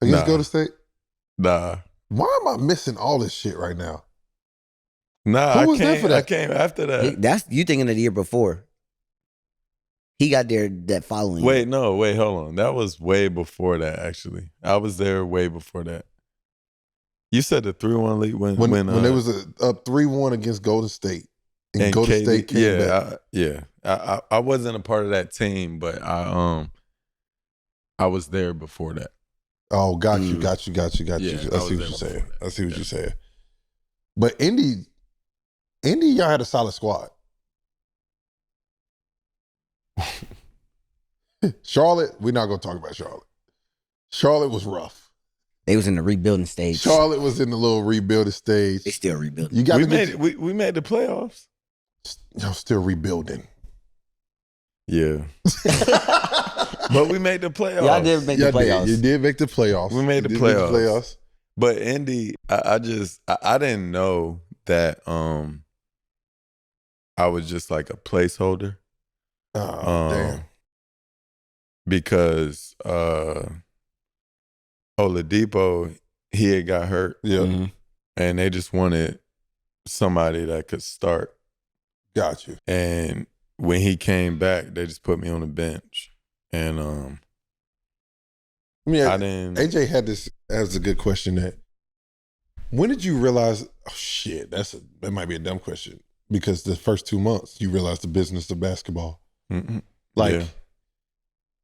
Against Nah. Golden State? Nah. Why am I missing all this shit right now? Nah, Who was there for that? I came after that. That's you thinking of the year before. He got there that following year. Wait, hold on. That was way before that, actually. I was there way before that. You said the 3-1 lead when they was up 3-1 against Golden State. And Golden KD, State came back. I wasn't a part of that team, but I was there before that. Oh, got you. Yeah, I see what you're saying. I see what you're saying. But Indy, y'all had a solid squad. Charlotte, we're not going to talk about Charlotte. Charlotte was rough. They was in the rebuilding stage. Charlotte was in the little rebuilding stage. They still rebuilding. You got we made the playoffs. Y'all still rebuilding. Yeah. But we made the playoffs. Y'all did make the playoffs. You did make the playoffs. We made the playoffs. But Indy, I didn't know that I was just like a placeholder. Oh, damn. Because Oladipo, he had got hurt. Yeah. Mm-hmm. And they just wanted somebody that could start. Got you. And when he came back, they just put me on the bench. And I didn't. AJ had this as a good question. That when did you realize? Oh shit, that might be a dumb question because the first 2 months you realized the business of basketball. Mm-mm. Like, Yeah.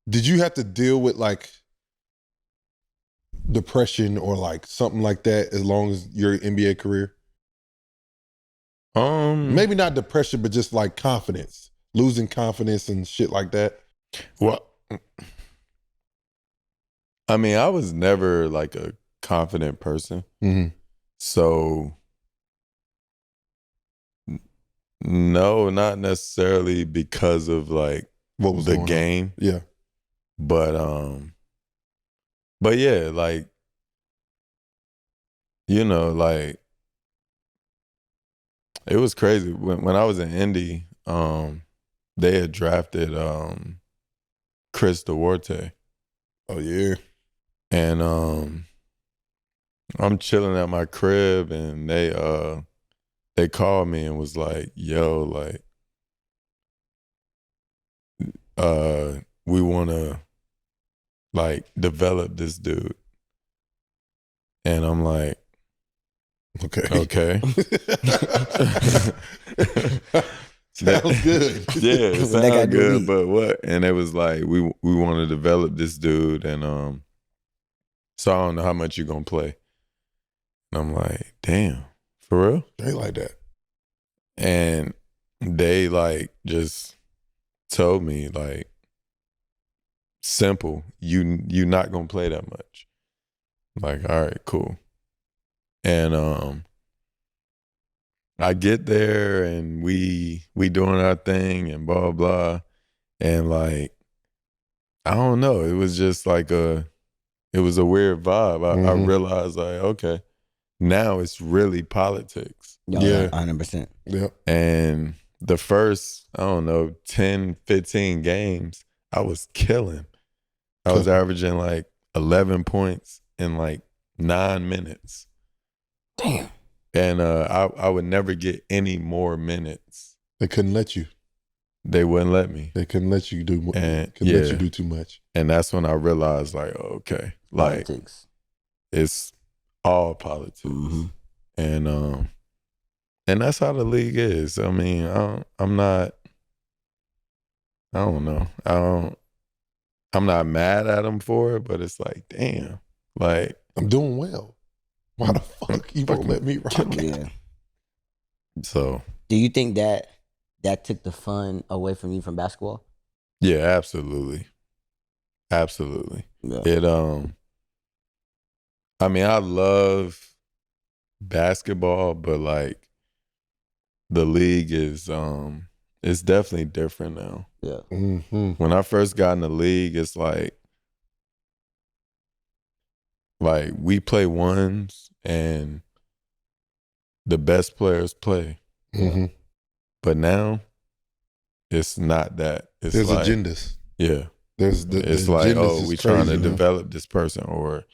did you have to deal with like depression or like something like that as long as your NBA career? Maybe not depression, but just like confidence, losing confidence and shit like that. Well, I mean, I was never like a confident person. Mm-hmm. So, no, not necessarily because of like What was the going on? game. Yeah. But yeah, like, you know, like, it was crazy. When I was in Indy, they had drafted Chris Duarte. Oh yeah. And I'm chilling at my crib and they called me and was like, yo, like, we want to like develop this dude. And I'm like, okay. Sounds good. Yeah, it What they sounds gotta do good, with me? but what? And it was like, we want to develop this dude, and so I don't know how much you're gonna play. And I'm like, damn, for real? They like that. And they like just told me like, simple, you not gonna play that much. I'm like, all right, cool. And I get there and we doing our thing and blah blah, and like, I don't know, it was just like it was a weird vibe. I realized like, okay, now it's really politics. Yeah. 100%. Yep. And the first, I don't know, 10, 15 games, I was killing. I was averaging like 11 points in like 9 minutes. Damn. And I would never get any more minutes. They couldn't let you. They wouldn't let me. They couldn't let you do. And Couldn't let you do too much. And that's when I realized like, okay, like Politics. it's all politics. Mm-hmm. And that's how the league is. I mean, I'm not mad at them for it, but it's like, damn, like, I'm doing well. Why the fuck you won't let me rock it? Yeah. So Do you think that took the fun away from you from basketball? yeah, absolutely. Absolutely. Yeah. It I mean, I love basketball, but like the league is it's definitely different now. Yeah. Mm-hmm. When I first got in the league, it's like we play ones and the best players play. Mm-hmm. But now it's not that. It's There's like, agendas. yeah. There's It's like, agendas is we trying to crazy, man. develop this person, or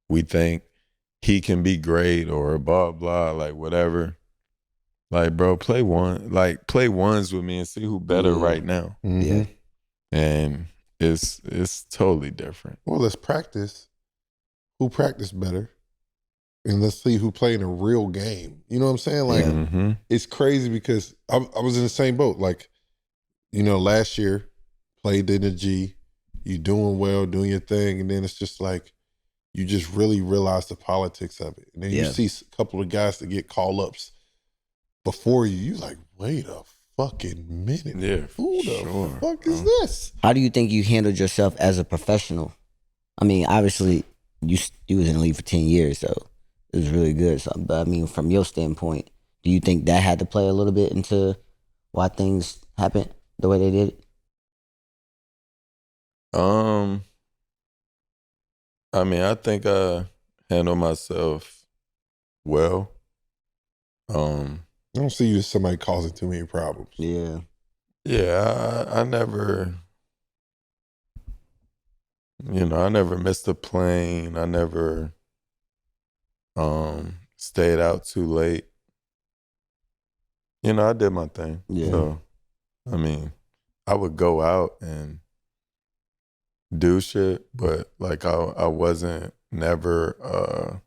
we think he can be great, or blah, blah, like whatever. Like, bro, play ones with me and see who better right now. Mm-hmm. Yeah. And it's totally different. Well, let's practice. Who practiced better? And let's see who played in a real game. You know what I'm saying? Like, Mhm. it's crazy because I was in the same boat. Like, last year, played in the G, you doing well, doing your thing, and then it's just like, you just really realize the politics of it. And then you see a couple of guys that get call-ups before you. You're like, wait a fucking minute. Yeah, Who the fuck is this? How do you think you handled yourself as a professional? I mean, obviously, you was in the league for 10 years, so it was really good. So, but I mean, from your standpoint, do you think that had to play a little bit into why things happened the way they did? I mean, I think I handle myself well. I don't see you as somebody causing too many problems. Yeah. Yeah, I never, I never missed a plane. I never stayed out too late. I did my thing. Yeah. So, I mean, I would go out and do shit, but like I wasn't never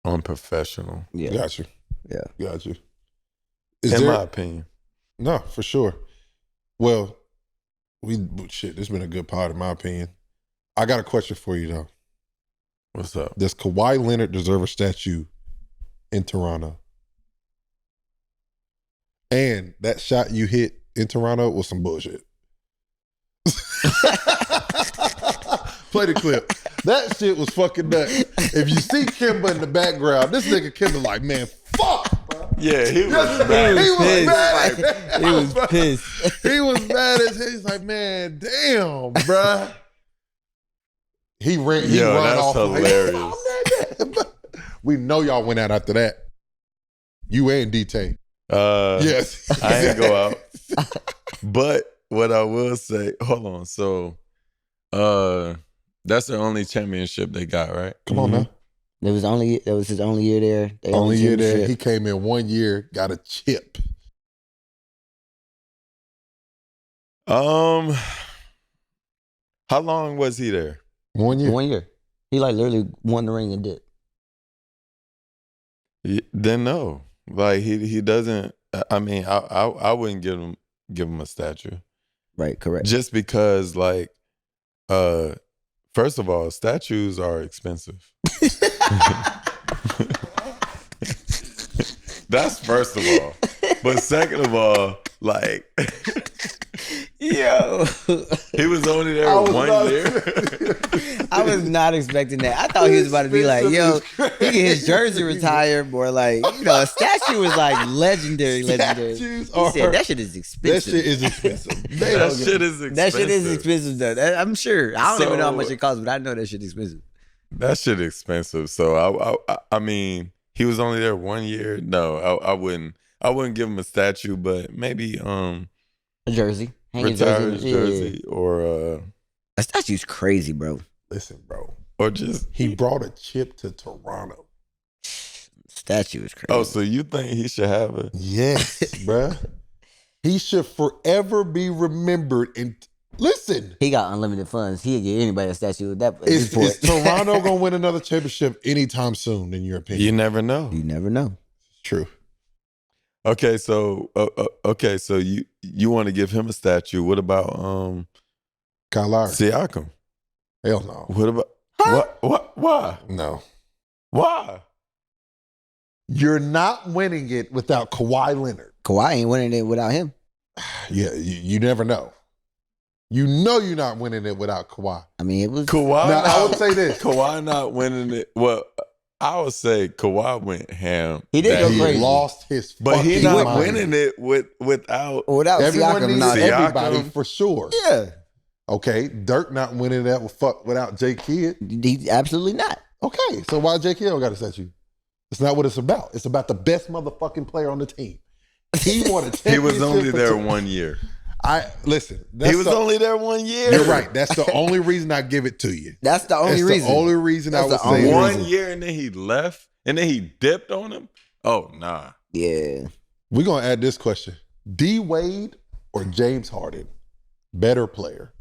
unprofessional. Yeah. Got you. Yeah. Got you. In my opinion. No, for sure. Well, this has been a good pod in my opinion. I got a question for you though. What's up? Does Kawhi Leonard deserve a statue in Toronto? And that shot you hit in Toronto was some bullshit. Play the clip. That shit was fucking nuts. If you see Kemba in the background, this nigga Kemba like, man, fuck, bro. Yeah, he was He was pissed. mad. He was pissed. He was mad as hell. He's like, man, damn, bruh. He ran that's off. hilarious. Like, we know y'all went out after that. You and DT. Yes. I ain't go out. But what I will say, hold on. So, that's the only championship they got, right? Come on now. That was his only year there. They Only year there. championship. He came in 1 year, got a chip. How long was he there? 1 year. 1 year. He like literally won the ring and did. Then no, like he doesn't. I mean, I wouldn't give him a statue, Right, correct. just because like, first of all, statues are expensive. That's first of all. But second of all, like, Yo. he was only there 1 year. I was not expecting that. I thought he was about to be like, yo, he get his jersey retired, or like, a statue was like legendary. Statues He are- said that shit is That expensive. shit is expensive. That shit is expensive. That shit is expensive though. I'm sure. I don't even know how So- much it costs, but I know that shit expensive. That shit expensive. So I mean, he was only there 1 year. No, I wouldn't give him a statue, but maybe A jersey. Hang his retire his Yeah. jersey or A statue's crazy, bro. Listen, bro. just He brought a chip to Toronto. Statue is crazy. oh, so you think he should have it? Yes, bruh. He should forever be remembered. And listen, He got unlimited funds. He'll get anybody a statue. At is this point. Toronto going to win another championship anytime soon, in your You opinion? never know. You never know. True. Okay, so so you want to give him a statue? What about Kyle Lowry. Siakam? Hell no. What about what? Why? No. Why? You're not winning it without Kawhi Leonard. Kawhi ain't winning it without him. Yeah, you never know. You know you're not winning it without Kawhi. I mean, it was Kawhi. Now, I would say this. Kawhi not winning it. Well, I would say Kawhi went ham. He did that go He year. crazy. lost his But fucking he not mind. winning it without. Without Everyone Siakam, needs not Siakam. everybody for sure. Yeah, Okay, Dirk not winning that without J Kidd. he absolutely not. Okay, so why J Kidd got to set you? It's not what it's about. It's about the best motherfucking player on the team. He won a championship. He was only for there two- 1 year. Listen. He was only there 1 year. You're right. That's the only reason I give it to you. That's the only That's reason. the only reason I That's would the only say reason. 1 year, and then he left, and then he dipped on him. Oh nah. Yeah, We're gonna add this question: D Wade or James Harden, better player?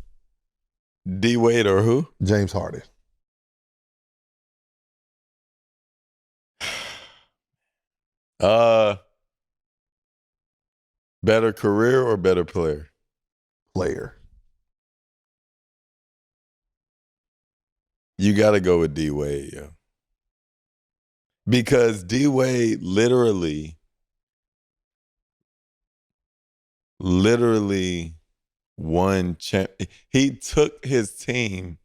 D Wade or who? James Harden. Better career or better player? Player. You got to go with D Wade, yo. Because D Wade literally won he took his team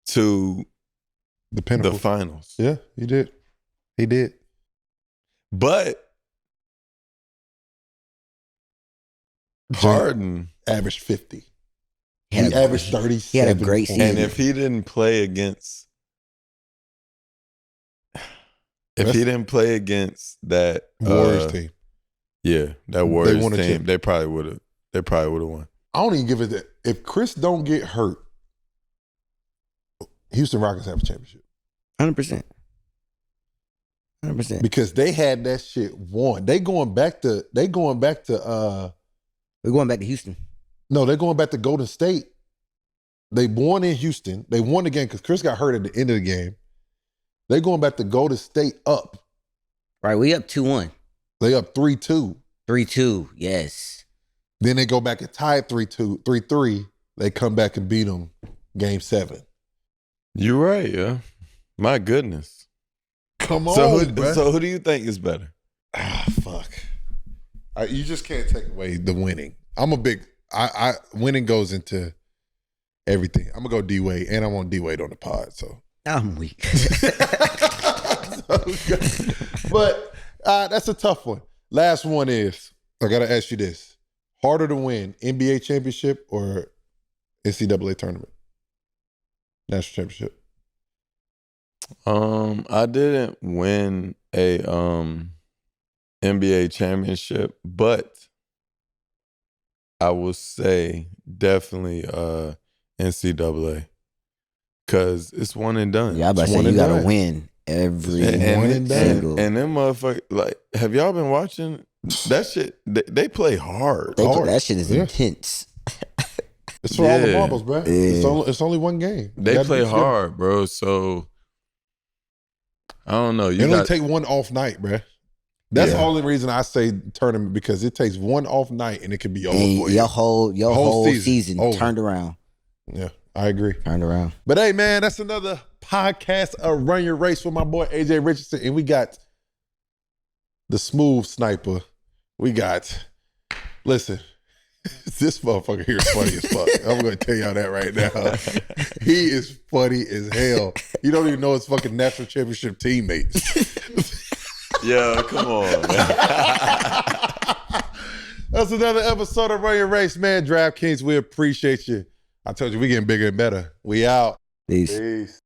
to The pinnacle. the finals. Yeah, he did. He did. But Harden, Averaged 50. he had He a- averaged 37. he had a great season. and if he didn't play against that Warriors team. yeah, that Warriors won a team, chip. they probably would have won. I don't even give it that. If Chris don't get hurt, Houston Rockets have a championship 100%. 100%. because they had that shit won. We're going back to We're going back to Houston. no, they're going back to Golden State. They won in Houston. They won the game because Chris got hurt at the end of the game. They going back to Golden State up. Right, we up 2-1. They up 3-2. 3-2, yes. Then they go back and tie it 3-2, 3-3. They come back and beat them game 7. You're right, yeah. My goodness. Come on, So bruh. who do you think is better? Fuck. You just can't take away the winning. I'm a big winning goes into everything. I'm gonna go D Wade, and I want D Wade on the pod. So, I'm weak. but that's a tough one. Last one is I gotta ask you this: harder to win NBA championship or NCAA tournament, national championship? I didn't win a NBA championship, but I will say definitely NCAA because it's one and done. Yeah, I about to It's say one you and gotta done. win every one and done. single. And them motherfuckers, like, have y'all been watching that shit? They play hard. hard. That shit is Yeah. intense. It's for all the Yeah. marbles, bro. Yeah. It's only one game. You They gotta play be skilled. hard, bro. So I don't know. It You only got take one off night, bruh. That's Yeah. the only reason I say tournament because it takes one off night and it can be over And for you. your whole season over. turned around. Yeah, I agree. Turned around. But hey, man, that's another podcast of Run Your Race with my boy AJ Richardson, and we got the smooth sniper. We got, listen, this motherfucker here is funny as fuck. I'm going to tell y'all that right now. He is funny as hell. You don't even know his fucking national championship teammates. yeah, come on, man. That's another episode of Run Your Race, man. DraftKings, we appreciate you. I told you we getting bigger and better. We out. Peace. Peace.